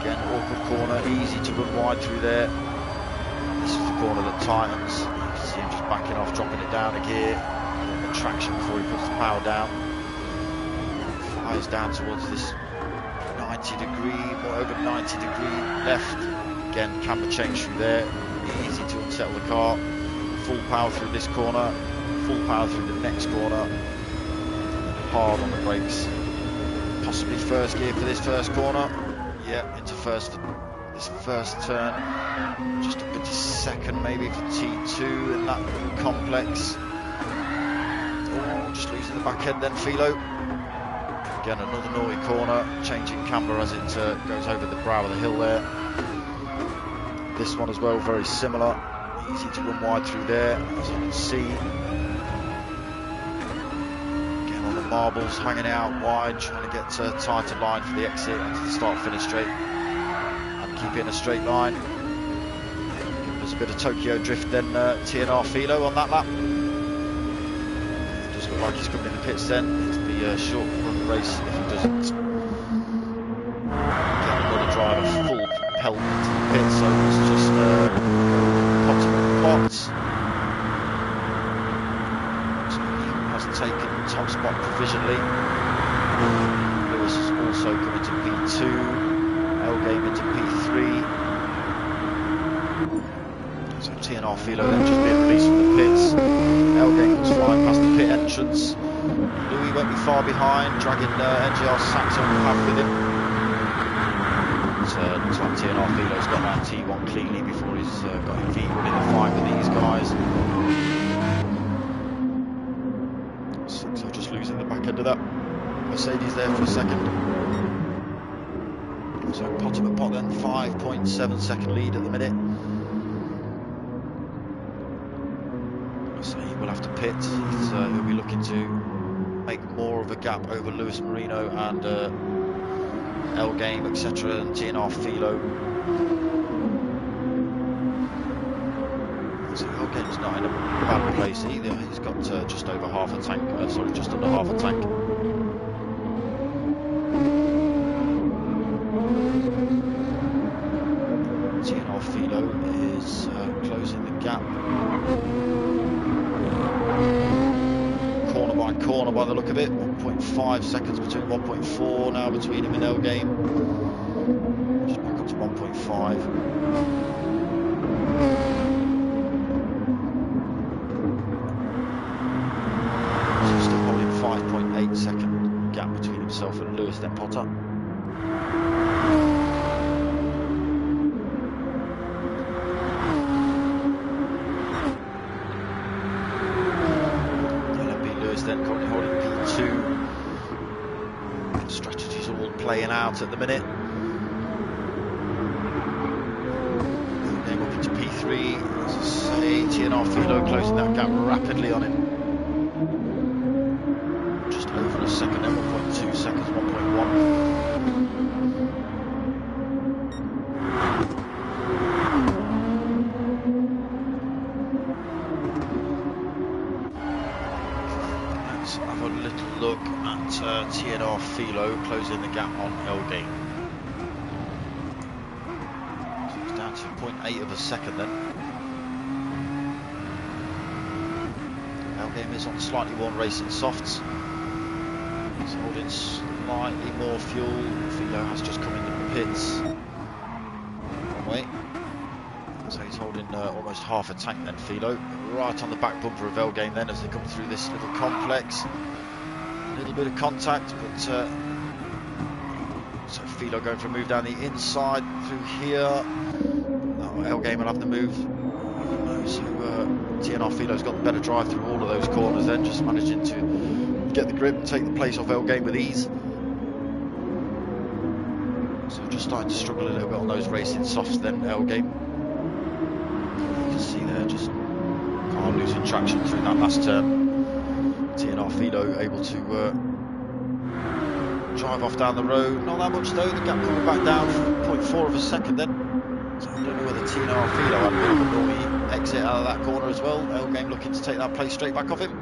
Again, awkward corner, easy to run wide through there. This is the corner that tightens. You can see him just backing off, dropping it down a gear, getting the traction before he puts the power down. Flies down towards this 90 degree, more over 90 degree left. Again, camber change through there, easy to unsettle the car. Full power through this corner, full power through the next corner. Hard on the brakes. Possibly first gear for this first corner. Yeah, into this first turn. Just up into second maybe for T2 in that complex. Oh, just losing the back end then, Philo. Again, another naughty corner, changing camber as it goes over the brow of the hill there. This one as well, very similar. Easy to run wide through there, as you can see. Again, on the marbles, hanging out wide, trying to get a tighter line for the exit and to the start-finish straight. And keep it in a straight line. Give us a bit of Tokyo drift then, TNR Philo on that lap. It does look like he's coming in the pits then. It'll be a short run race if he doesn't. Get another driver full pelt into the pits, so it's just Potter and Potts. So he has taken top spot provisionally. Lewis has also come into P2, L game into P3. So TNR Philo then just being released from the pits. L game was flying past the pit entrance. Louis won't be far behind, dragging NGR Saxo with him. Looks like TNR Philo's got around T1 cleanly before he's got his feet in the fight with these guys. Saxo just losing the back end of that Mercedes there for a second. So Potter and Pot then, 5.7 second lead at the minute. So he will have to pit. He'll be looking to make more of a gap over Lewis Marino and L Game, etc., and TNR Philo. So L Game's not in a bad place either. He's got just over half a tank. Sorry, just under half a tank. TNR Philo is closing the gap. Corner by corner by the look of it. 1.5 seconds between 1.4 now between him and L Game. Just back up to 1.5. So still holding 5.8 second gap between himself and Lewis, then Potter. Then currently holding P2. Strategies are all playing out at the minute. Moving up into P3. As I say, TNR Philo closing that gap rapidly on him. Just over a second, then 1.2 seconds, 1.1. Have a little look at TNR Philo closing the gap on L Game. So it's down to 0.8 of a second then. L Game is on slightly worn racing softs. He's holding slightly more fuel. Philo has just come into the pits. Wrong way. So he's holding almost half a tank then, Philo. Right on the back bumper of L Game then as they come through this little complex. A little bit of contact, but so Philo going for a move down the inside through here. Oh, L Game will have the move. So TNR Philo's got the better drive through all of those corners then, just managing to get the grip and take the place off L Game with ease. So just starting to struggle a little bit on those racing softs then, L Game. You can see there, just losing traction through that last turn. TNR Philo able to drive off down the road. Not that much though, the gap coming back down 0.4 of a second then. So I don't know whether TNR Philo had a bit of a naughty exit out of that corner as well. L Game looking to take that place straight back off him.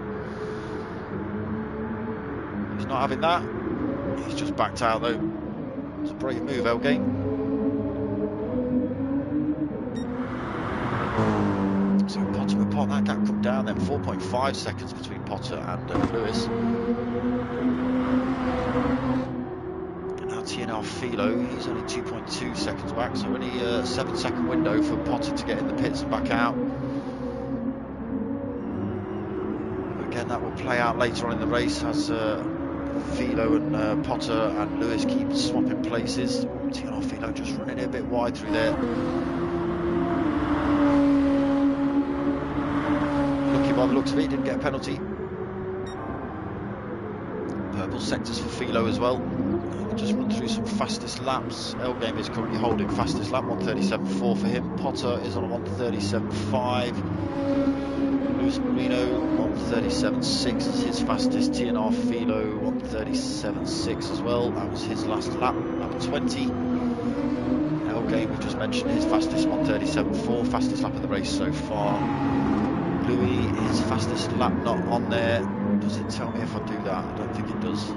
He's not having that. He's just backed out though. It's a brave move, L Game. So Potter with Potter, that gap come down then, 4.5 seconds between Potter and Lewis. And now TNR Philo, he's only 2.2 seconds back, so only a 7-second window for Potter to get in the pits and back out. Again, that will play out later on in the race as Philo and Potter and Lewis keep swapping places. TNR Philo just running it a bit wide through there. By the looks of it, he didn't get a penalty. Purple sectors for Philo as well. Just run through some fastest laps. L Game is currently holding fastest lap, 1:37.4 for him. Potter is on a 1:37.5. Luis Marino, 1:37.6 is his fastest. TNR Philo, 1:37.6 as well. That was his last lap, lap 20. L Game, we just mentioned his fastest, 1:37.4, fastest lap of the race so far. Louis, his fastest lap not on there. Does it tell me if I do that? I don't think it does.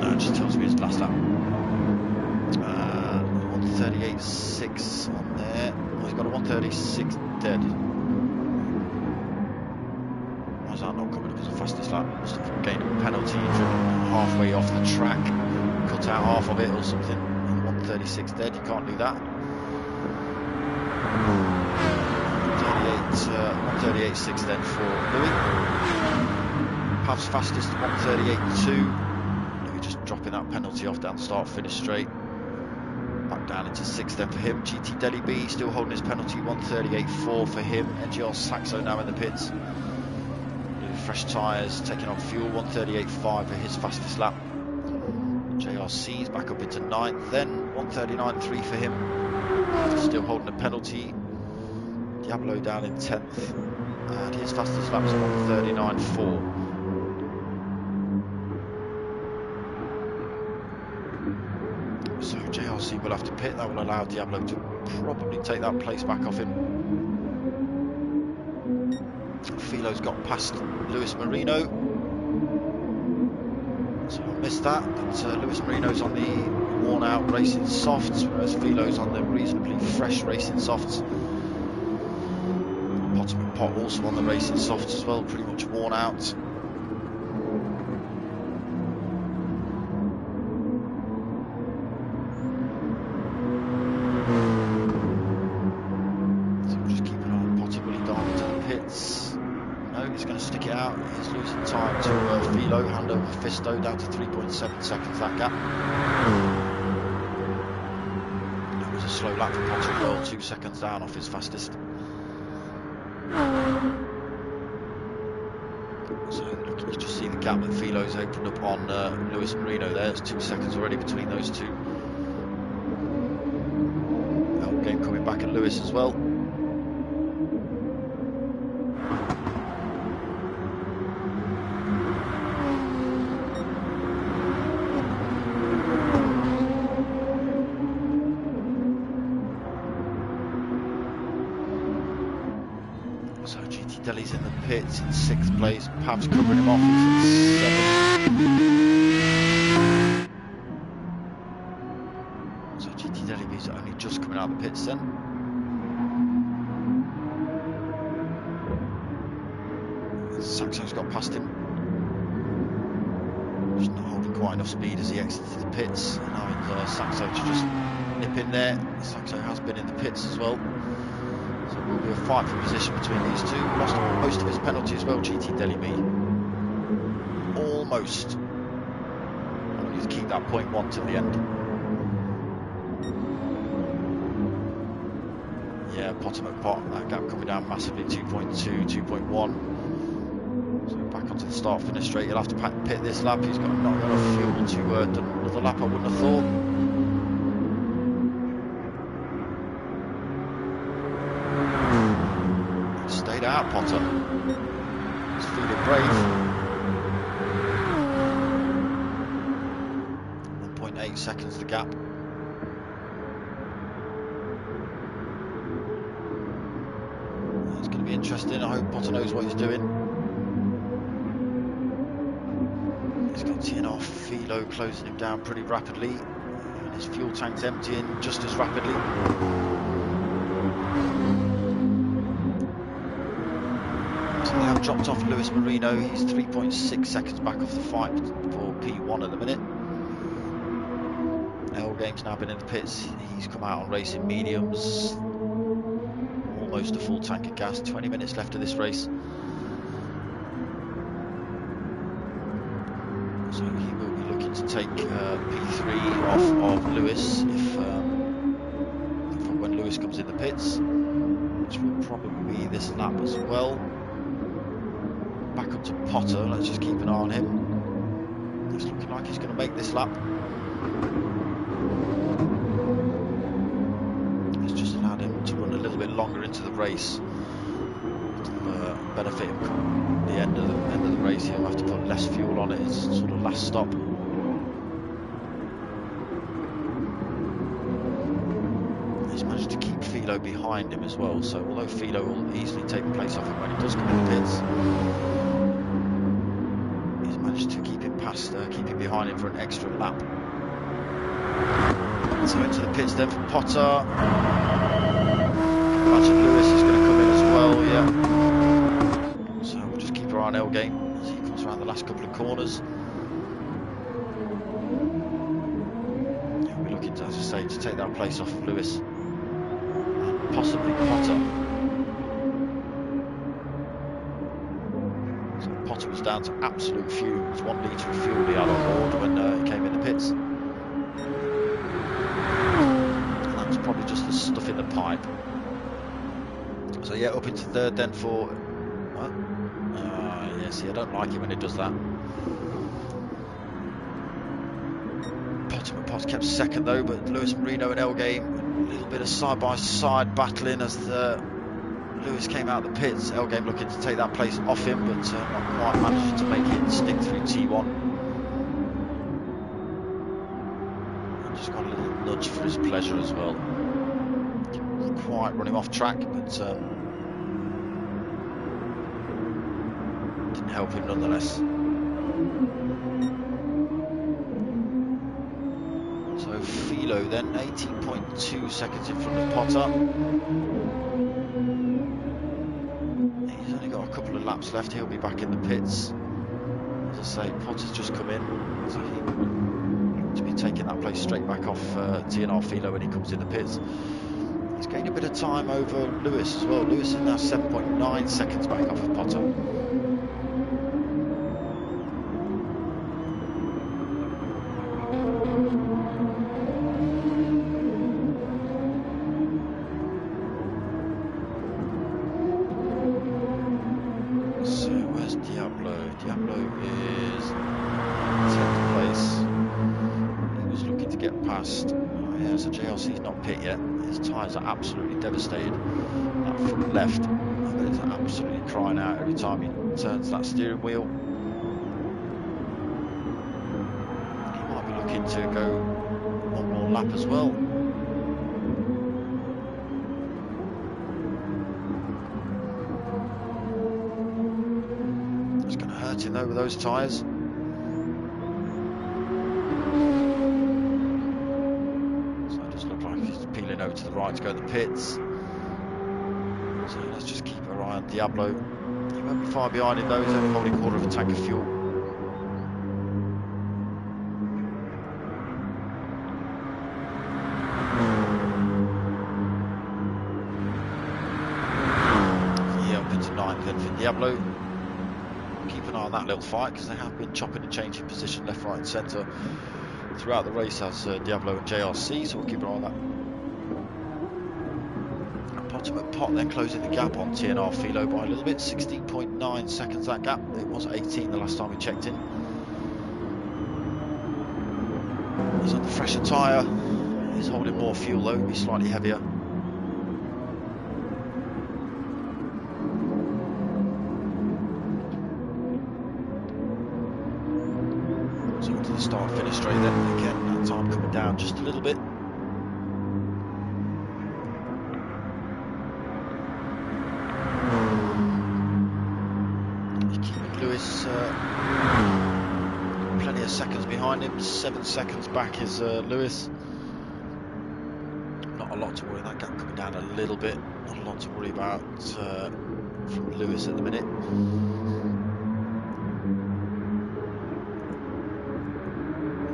No, it just tells me his last lap. 1:38.6 on there. Oh, he's got a 1:36 dead. Why is that not coming up as a fastest lap? Must have gained a penalty, driven halfway off the track, cut out half of it or something. 1:36 dead, you can't do that. 1:38.6 then for Louis. Pav's fastest 1:38.2. Louis just dropping that penalty off down start finish straight. Back down into 6th then for him. GT Delhi B still holding his penalty, 1:38.4 for him. NGR Saxo now in the pits. Fresh tyres, taking on fuel, 1:38.5 for his fastest lap. JRC's back up into 9th then, 1:39.3 for him. Still holding a penalty. Diablo down in 10th, and his fastest lap's 1:39.4. will have to pit. That will allow Diablo to probably take that place back off him. Philo's got past Lewis Marino, so I missed that, but Lewis Marino's on the worn out racing softs, whereas Philo's on the reasonably fresh racing softs. Pot also on the racing softs as well, pretty much worn out. So we'll just keep an eye on Potter. Will he dive into the pits? No, he's going to stick it out. He's losing time to Philo, hand over Fisto, down to 3.7 seconds that gap. That was a slow lap for Potter as well, 2 seconds down off his fastest. So look, you just see the gap that Philo's opened up on Lewis Marino there. It's 2 seconds already between those two. Game coming back at Lewis as well. So GT Delhi's in the pits in 6th place. Pav's covering him off. He's in 7th. So GT Delhi is only just coming out of the pits then. Saxo's got past him. Just not holding quite enough speed as he exited the pits. Allowing Saxo to just nip in there. Saxo has been in the pits as well. So it will be a fight for position between these two. Lost most of his penalty as well, GT Delhi B. Almost. I need to keep that 0.1 to the end. Yeah, Potter McPot, that gap coming down massively, 2.2, 2.1. So back onto the start finish straight. He'll have to pit this lap. He's got not enough fuel to do another lap, I wouldn't have thought. Stayed out, Potter. He's feeling brave. 1.8 seconds the gap. It's going to be interesting. I hope Potter knows what he's doing. He's got TNR Philo closing him down pretty rapidly, and his fuel tank's emptying just as rapidly. So they have dropped off Lewis Marino. He's 3.6 seconds back off the fight for P1 at the minute. L Game's now been in the pits. He's come out on racing mediums. Almost a full tank of gas. 20 minutes left of this race. So he will be looking to take P3 off of Lewis if when Lewis comes in the pits, which will probably be this lap as well. Back up to Potter. Let's just keep an eye on him. It's looking like he's going to make this lap. It's just allowed him to run a little bit longer into the race. To benefit him come the end of the race. He'll have to put less fuel on it. It's sort of last stop. He's managed to keep Philo behind him as well. So although Philo will easily take the place off him when he does come in the pits, he's managed to keep him past, keep him behind him for an extra lap. So into the pits then for Potter. Imagine Lewis is going to come in as well, yeah. So we'll just keep our eye on L Game as he comes around the last couple of corners. He'll be looking to, as I say, to take that place off of Lewis. And possibly Potter. So Potter was down to absolute fumes. 1 litre of fuel he had on board when he came in the pits. Probably just the stuff in the pipe. So yeah, up into third then for yeah, see, I don't like it when it does that. Potter kept second though, but Lewis Marino and L Game a little bit of side by side battling as Lewis came out of the pits. L Game looking to take that place off him, but not quite managed to make it stick through T1. Just got a little nudge much for his pleasure as well. Didn't quite run him off track, but didn't help him nonetheless. So Philo then 18.2 seconds in front of Potter. He's only got a couple of laps left. He'll be back in the pits. As I say, Potter's just come in, so he to be taking that place straight back off TNR Philo when he comes in the pits. He's gained a bit of time over Lewis as well. Lewis is now 7.9 seconds back off of Potter. So where's Diablo? Diablo is 10th place. He was looking to get past. Oh yeah, so JLC's not pit yet. His tyres are absolutely devastated. That front left, it's absolutely crying out every time he turns that steering wheel. He might be looking to go one more lap as well. It's going to hurt him though with those tyres. Over to the right to go to the pits. So let's just keep our eye on Diablo. He won't be far behind him though, he's only holding a quarter of a tank of fuel. Yeah, up into 9th then for Diablo. Keep an eye on that little fight because they have been chopping and changing position left, right and centre throughout the race as Diablo and JRC, so we'll keep an eye on that. Pot then closing the gap on TNR Philo by a little bit, 16.9 seconds that gap. It was 18 the last time we checked in. He's on the fresher tyre. He's holding more fuel though, he's slightly heavier. So into the start finish straight then. Again, that time coming down just a little bit. Plenty of seconds behind him, 7 seconds back is Lewis. Not a lot to worry, that gap coming down a little bit, not a lot to worry about from Lewis at the minute.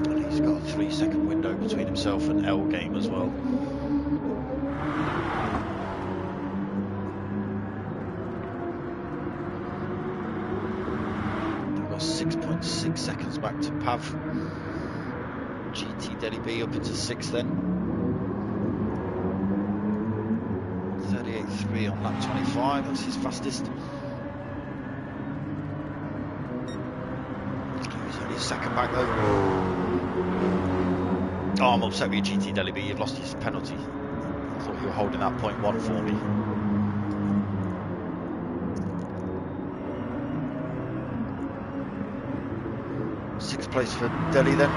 And he's got a 3-second window between himself and L Game as well. 6.6 seconds back to Pav. GT Delhi B up into 6th then. 38.3 on lap 25, that's his fastest. He's only a second back though. Oh, I'm upset with you, GT Delhi B, you've lost his penalty. I thought you were holding that 0.1 for me. 6th place for Delhi then.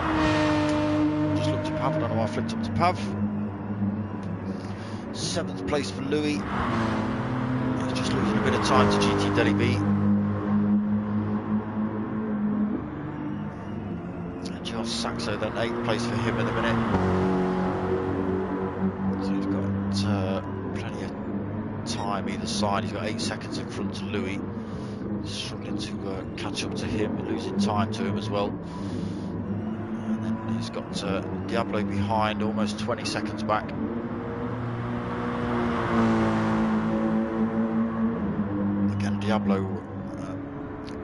Just looked at Pav, I don't know why I flipped up to Pav. 7th place for Louis. He's just losing a bit of time to GT Delhi B. And Josh Saxo then 8th place for him in a minute. So he's got plenty of time either side. He's got 8 seconds in front to Louis. Struggling to catch up to him, losing time to him as well. And then he's got Diablo behind, almost 20 seconds back. Again, Diablo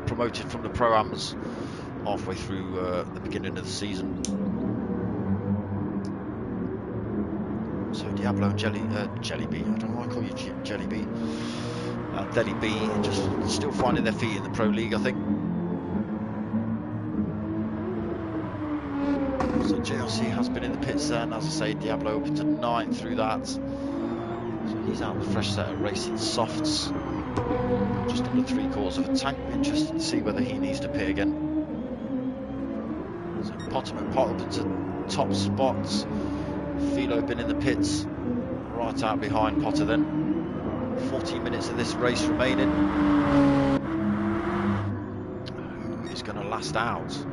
promoted from the Pro-Ams halfway through the beginning of the season. So Diablo and Jelly B, I don't know why I call you Jelly B. Delhi B just still finding their feet in the Pro League, I think. So JLC has been in the pits then, as I say, Diablo up into 9th through that. So he's out with a fresh set of racing softs. Just under 3/4 of a tank. Interesting to see whether he needs to pit again. So Potter and Pot up into top spots. Philo been in the pits, right out behind Potter then. 14 minutes of this race remaining. Who is going to last out? So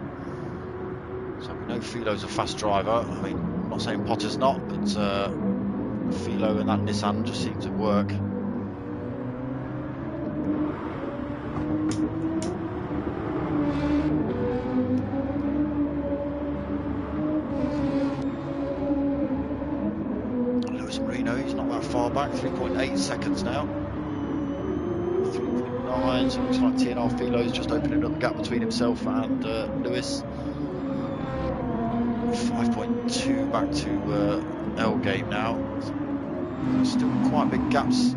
we know Philo's a fast driver. I mean, I'm not saying Potter's not, but Philo and that Nissan just seem to work. He's not that far back, 3.8 seconds now. 3.9, so it looks like TNR Philo's just opening up the gap between himself and Lewis. 5.2 back to L game now. Still quite big gaps.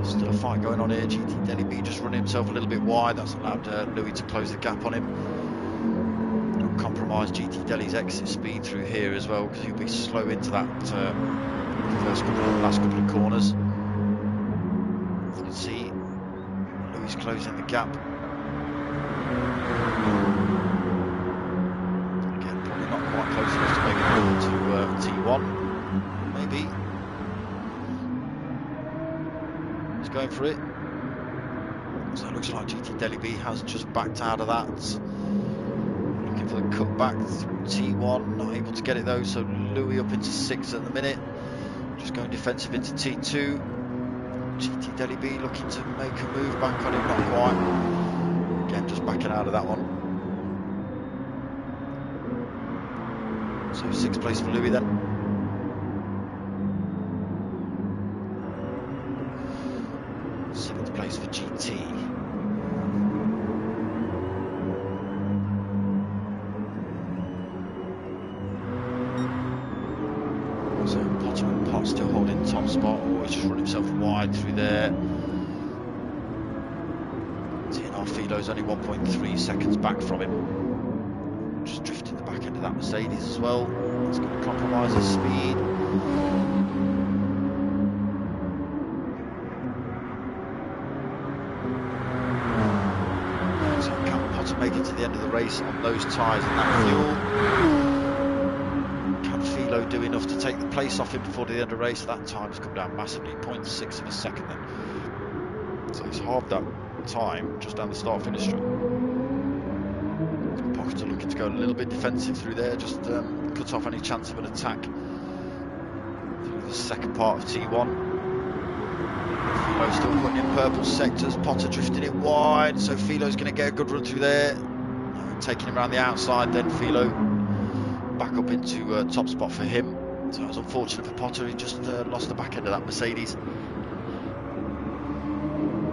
Still a fight going on here. GT Delhi B just running himself a little bit wide. That's allowed Louis to close the gap on him. It'll compromise GT Delhi's exit speed through here as well, because he'll be slow into that last couple of corners. As you can see, Louis closing the gap. Again, probably not quite close enough to make it over to T1. Maybe. He's going for it. So it looks like GT Delhi B has just backed out of that. Looking for the cutback through T1. Not able to get it though, so Louis up into 6 at the minute. Just going defensive into T2. GT Delhi B looking to make a move back on him, not quite. Again, just backing out of that one. So 6th place for Louis then. Place for GT. So Potter and Pot still holding top spot. Oh, he's just run himself wide through there. TNR Philo's only 1.3 seconds back from him. Just drifting the back end of that Mercedes as well. That's going to compromise his speed. Make it to the end of the race on those tyres and that fuel. Can Philo do enough to take the place off him before the end of the race? That time's come down massively, 0.6 of a second then. So he's halved that time just down the start finish straight. Pocket looking to go a little bit defensive through there, just cut off any chance of an attack through the second part of T1. Philo still putting in purple sectors, Potter drifting it wide, so Philo's going to get a good run through there. Taking him around the outside, then Philo back up into top spot for him. So it was unfortunate for Potter, he just lost the back end of that Mercedes.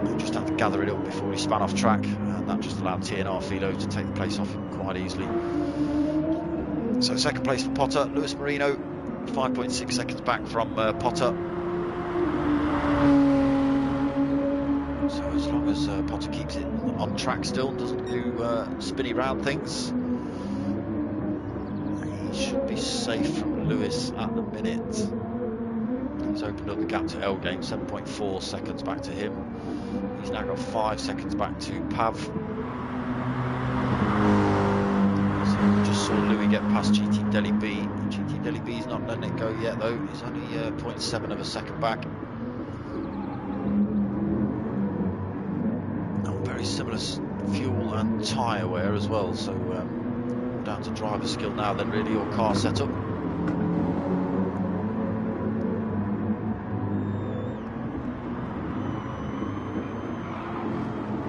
He just had to gather it up before he span off track, and that just allowed TNR Philo to take the place off him quite easily. So 2nd place for Potter, Lewis Marino, 5.6 seconds back from Potter. So as long as Potter keeps it on track still, doesn't do spinny round things, he should be safe from Lewis at the minute. He's opened up the gap to L game, 7.4 seconds back to him. He's now got 5 seconds back to Pav. So we just saw Louis get past GT Delhi B. GT Delhi B's not letting it go yet though, he's only 0.7 of a second back. Very similar fuel and tyre wear as well, so down to driver skill now then really, or car setup.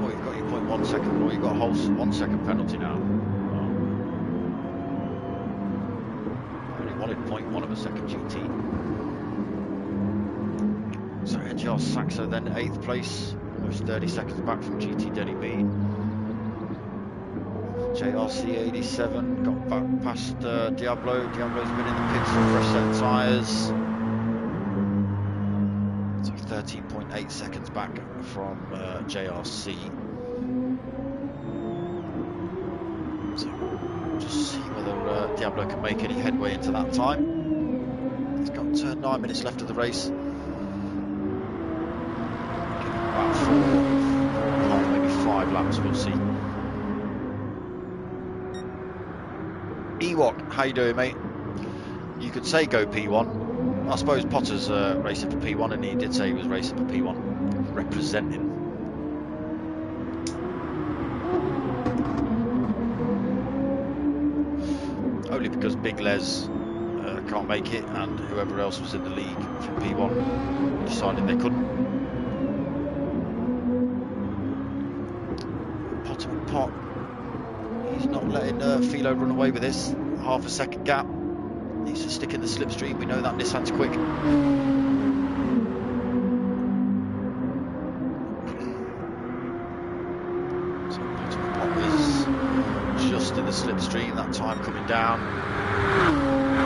Oh, you've got your 0.1 second, or you've got a whole 1 second penalty now. I only wanted 0.1 of a second GT. So NGR Saxo then 8th place. Almost 30 seconds back from GT Delhi B. JRC 87 got back past Diablo. Diablo's been in the pits for fresh set tyres. So 13.8 seconds back from JRC. So just see whether Diablo can make any headway into that time. He's got 9 minutes left of the race. About 4.5, maybe 5 laps, we'll see. Ewok, how you doing, mate? You could say go P1. I suppose Potter's racing for P1, and he did say he was racing for P1, representing. Only because Big Les can't make it, and whoever else was in the league for P1 decided they couldn't. Pot, he's not letting Philo run away with this. Half a second gap. Needs to stick in the slipstream. We know that Nissan's quick. So Pot is just in the slipstream. That time coming down.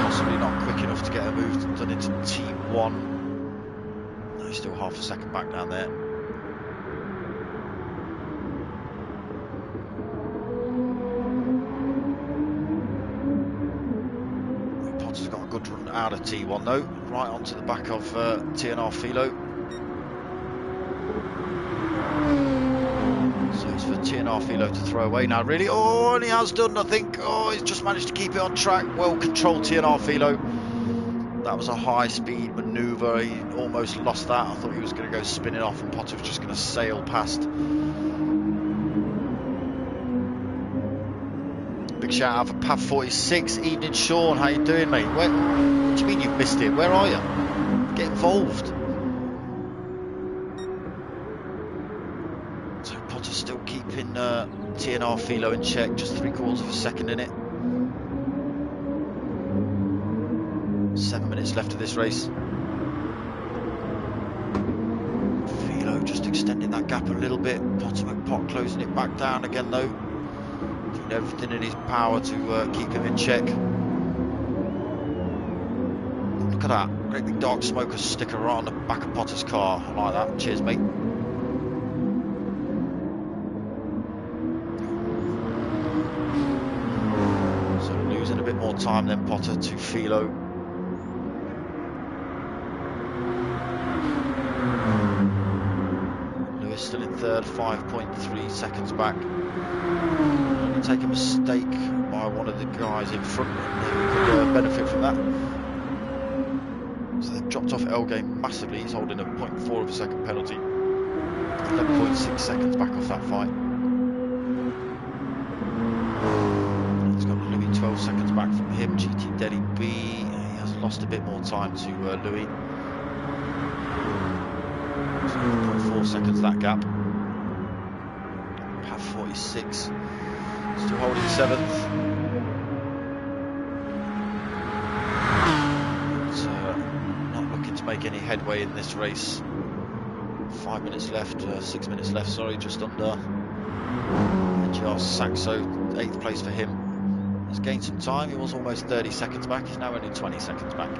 Possibly not quick enough to get a move done into T1. No, he's still half a second back down there. Potter's got a good run out of T1 though, right onto the back of TNR Philo. So it's for TNR Philo to throw away now, really. Oh, and he has done, I think. Oh, he's just managed to keep it on track. Well controlled TNR Philo. That was a high speed manoeuvre. He almost lost that. I thought he was going to go spinning off and Potter was just going to sail past. Big shout out for Pav 46. Evening, Sean. How you doing, mate? What do you mean you've missed it? Where are you? Get involved. So Potter's still keeping TNR Philo in check. Just 3/4 of a second in it. 7 minutes left of this race. Philo just extending that gap a little bit. Pot closing it back down again though. Doing everything in his power to keep him in check. Look at that. Great big darksmoka sticker right on the back of Potter's car. I like that. Cheers, mate. So losing a bit more time than Potter to Philo. Still in third, 5.3 seconds back. Take a mistake by one of the guys in front who could benefit from that. So they've dropped off Elgame massively. He's holding a 0.4 of a second penalty. 11.6 seconds back off that fight. He's got Louis 12 seconds back from him. GT Delhi B. He has lost a bit more time to Louis. 0.4 seconds that gap. Pav 46 still holding 7th. But, not looking to make any headway in this race. 5 minutes left, 6 minutes left, sorry, just under. NGR Saxo, 8th place for him. Has gained some time. He was almost 30 seconds back. He's now only 20 seconds back.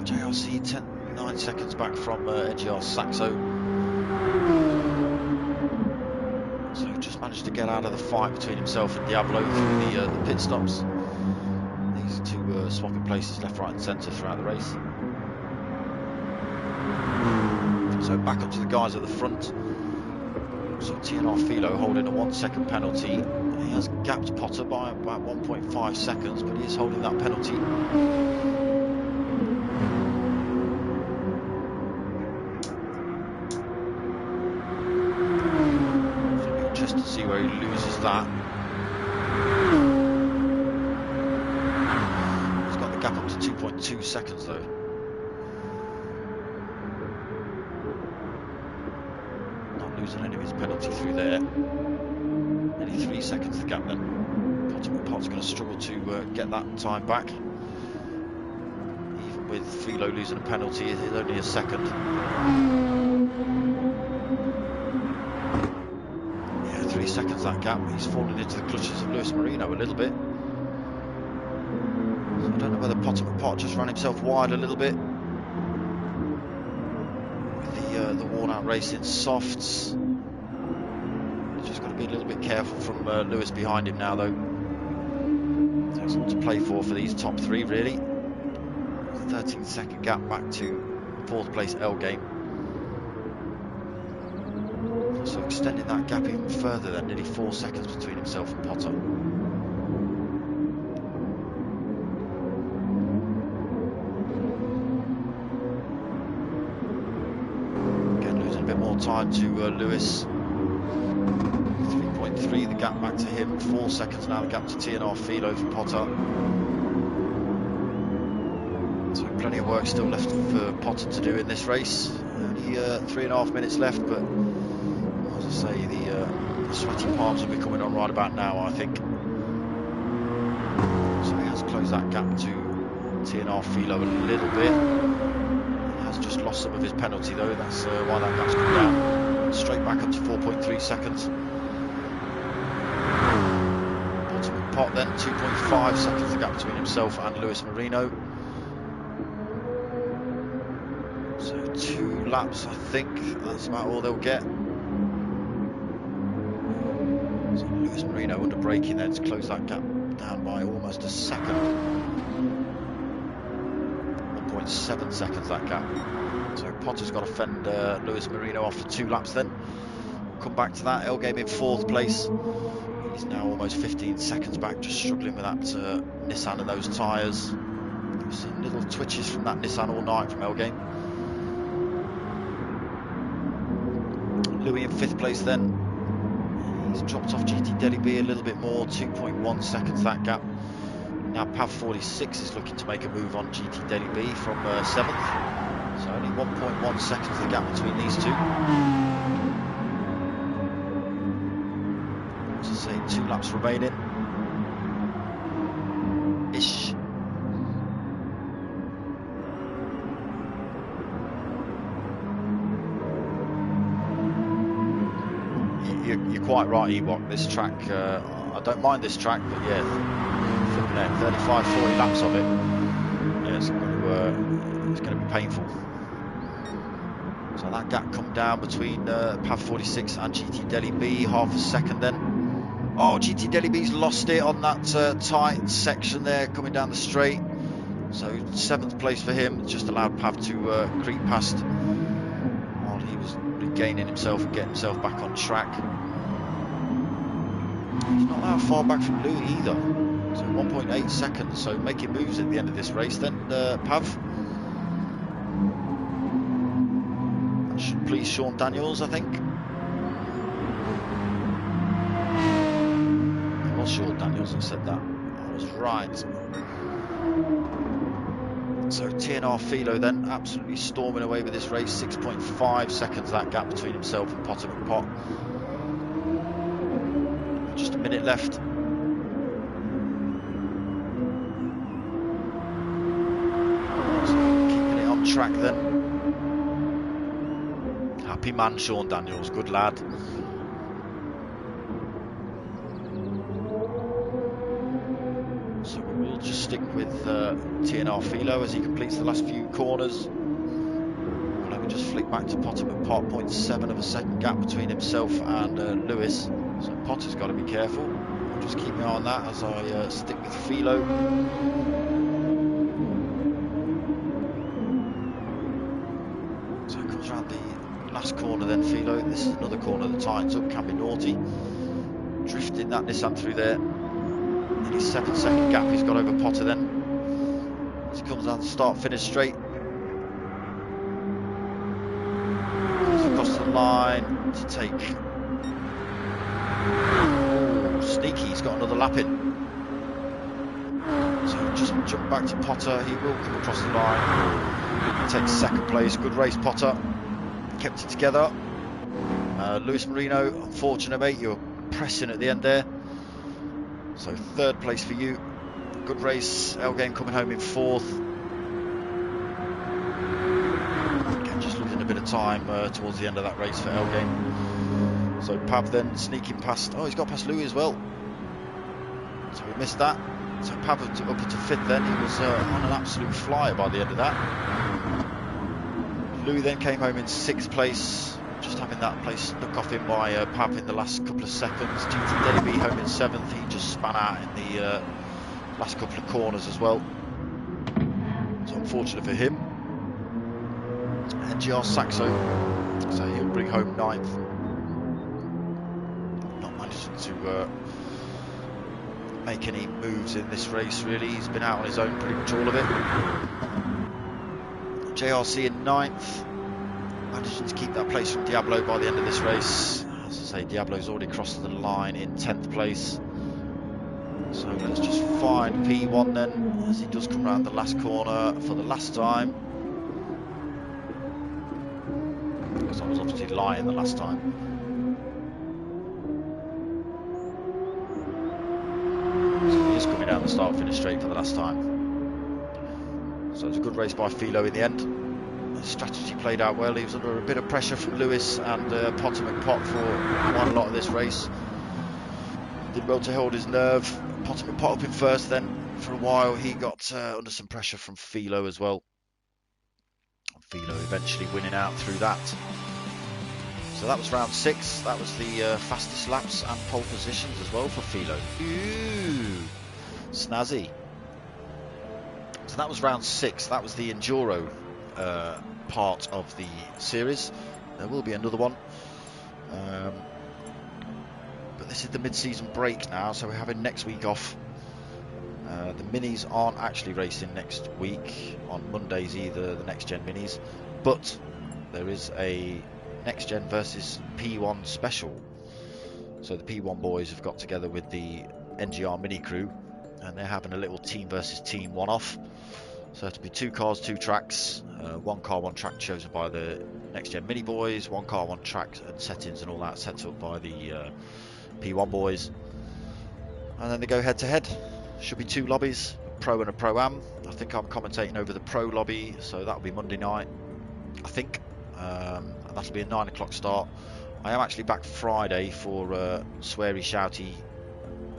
JRC 9 seconds back from NGR Saxo. So he just managed to get out of the fight between himself and Diablo through the pit stops. These two swapping places left, right and centre throughout the race. So back up to the guys at the front. So TNR Philo holding a 1 second penalty. He has gapped Potter by about 1.5 seconds, but he is holding that penalty. See where he loses that. He's got the gap up to 2.2 seconds though. Not losing any of his penalty through there. Nearly 3 seconds the gap then. Potter's going to struggle to get that time back. Even with Philo losing a penalty, it's only a second. 3 seconds that gap. He's fallen into the clutches of Lewis Marino a little bit. So I don't know whether Pot just ran himself wide a little bit with the worn out racing softs. Just got to be a little bit careful from Lewis behind him now though. There's a lot to play for these top 3 really. 13 second gap back to 4th place L Game. So extending that gap even further then, nearly 4 seconds between himself and Potter. Again, losing a bit more time to Lewis. 3.3 the gap back to him, 4 seconds now the gap to TNR Philo for Potter. So plenty of work still left for Potter to do in this race. Only 3.5 minutes left, but as I say, the sweaty palms will be coming on right about now, I think. So he has closed that gap to TNR Philo a little bit. He has just lost some of his penalty though, that's why that gap's come down. Straight back up to 4.3 seconds. Ultimate Pot then, 2.5 seconds the gap between himself and Lewis Marino. So 2 laps, I think, that's about all they'll get. So Lewis Marino under braking there to close that gap down by almost a second. 1.7 seconds that gap. So Potter's got to fend Lewis Marino off for 2 laps then. We'll come back to that. L Game in 4th place. He's now almost 15 seconds back, just struggling with that Nissan and those tyres. We've seen little twitches from that Nissan all night from L Game. Louis in 5th place then. He's dropped off GT Delhi B a little bit more, 2.1 seconds that gap. Now Pav 46 is looking to make a move on GT Delhi B from 7th. So only 1.1 seconds the gap between these two. As I say, 2 laps remaining. Ish. You're quite right, Ewok. This track, I don't mind this track, but yeah, 35, 40 laps of it, yeah, it's going to be painful. So that gap come down between Pav 46 and GT Delhi B, half a second then. Oh, GT Delhi B's lost it on that tight section there, coming down the straight. So 7th place for him, just allowed Pav to creep past while he was regaining himself and getting himself back on track. He's not that far back from Louis either. So 1.8 seconds, so making moves at the end of this race then, Pav. That should please Sean Daniels, I think. It was Sean Daniels who said that. I was right. So TNR Philo then, absolutely storming away with this race. 6.5 seconds that gap between himself and Potter McPot. Just a minute left. So keeping it on track then. Happy man Sean Daniels, good lad. So we will just stick with TNR Philo as he completes the last few corners. Let me just flick back to Potter McPot, 0.7 of a second gap between himself and Lewis. So Potter's got to be careful. I'll just keep my eye on that as I stick with Philo. So it comes around the last corner then, Philo. This is another corner that tightens up, can be naughty. Drifting that Nissan through there. Nearly 7-second gap he's got over Potter then. As he comes down the start-finish straight. Comes across the line to take... Oh, sneaky, he's got another lap in. So just jump back to Potter, he will come across the line. He takes 2nd place, good race Potter. Kept it together. Lewis Marino, unfortunate mate, you were pressing at the end there. So 3rd place for you. Good race. L Game coming home in 4th. Again, just losing a bit of time towards the end of that race for L Game. So Pav then sneaking past. Oh, he's got past Louis as well. So we missed that. So Pav up into 5th then. He was on an absolute flyer by the end of that. Louis then came home in 6th place. Just having that place snuck off in by Pav in the last couple of seconds. GT Delhi B home in 7th. He just span out in the last couple of corners as well. So unfortunate for him. NGR Saxo, so he'll bring home 9th. Not managing to make any moves in this race really. He's been out on his own pretty much all of it. JRC in 9th, managing to keep that place from Diablo by the end of this race. As I say, Diablo's already crossed the line in 10th place. So let's just find P1 then, as he does come around the last corner for the last time. Because I was obviously lying the last time. So he is coming down the start finish straight for the last time. So it's a good race by Philo in the end. His strategy played out well. He was under a bit of pressure from Lewis and Potter McPot for quite a lot of this race. Did well to hold his nerve. Potter McPot up in first, then for a while he got under some pressure from Philo as well. Philo eventually winning out through that. So that was round 6. That was the fastest laps and pole positions as well for Philo. Ooh, snazzy. So that was round 6. That was the Enduro part of the series. There will be another one. But this is the mid-season break now, so we're having next week off. The minis aren't actually racing next week on Mondays either, the next gen minis, but there is a next gen versus P1 special. So the P1 boys have got together with the NGR mini crew and they're having a little team versus team one-off. So it'll be 2 cars, 2 tracks, 1 car, 1 track chosen by the next gen mini boys, 1 car, 1 track and settings and all that set up by the P1 boys, and then they go head to head. Should be 2 lobbies, a pro and a pro-am. I think I'm commentating over the pro lobby, so that'll be Monday night, I think, and that'll be a 9 o'clock start. I am actually back Friday for SWEARY, Shouty,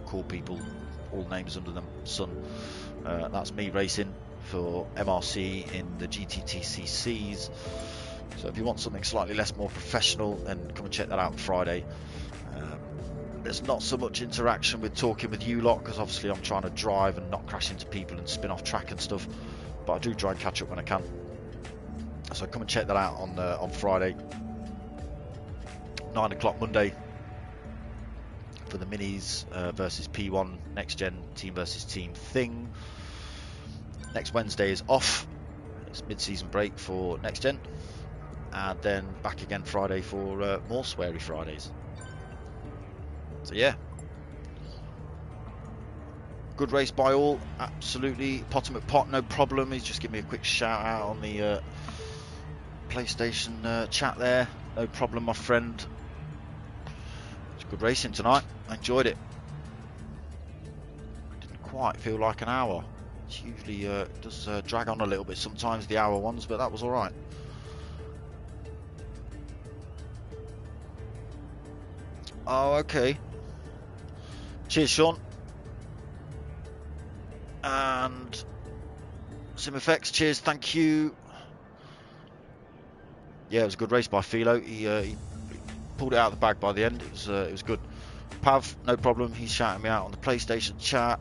Cool People, all names under the sun. That's me racing for MRC in the GTTCCs. So if you want something slightly less more professional, then come and check that out on Friday. There's not so much interaction with talking with you lot, because obviously I'm trying to drive and not crash into people and spin off track and stuff, but I do try and catch up when I can. So come and check that out on Friday, 9 o'clock Monday, for the minis versus P1 next gen team versus team thing. Next Wednesday is off. It's mid-season break for next gen, and then back again Friday for more SWEARY Fridays. So yeah, good race by all, absolutely. Potter McPot, no problem. He's just giving me a quick shout out on the PlayStation chat there. No problem, my friend. It's good racing tonight. I enjoyed it. Didn't quite feel like an hour. It's usually does drag on a little bit sometimes, the hour ones, but that was all right. Oh, okay. Cheers, Sean. And SIMFX, cheers, thank you. Yeah, it was a good race by Philo. He pulled it out of the bag by the end. It was good. Pav, no problem. He's shouting me out on the PlayStation chat.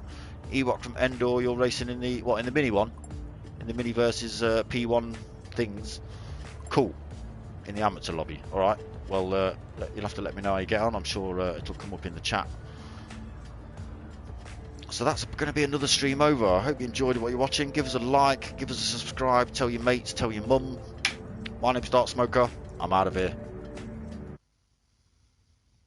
Ewok from Endor, you're racing in the in the mini one, in the mini versus P1 things. Cool. In the amateur lobby. All right. Well, you'll have to let me know how you get on. I'm sure it'll come up in the chat. So that's going to be another stream over. I hope you enjoyed what you're watching. Give us a like, give us a subscribe, tell your mates, tell your mum. My name's Darksmoka. I'm out of here.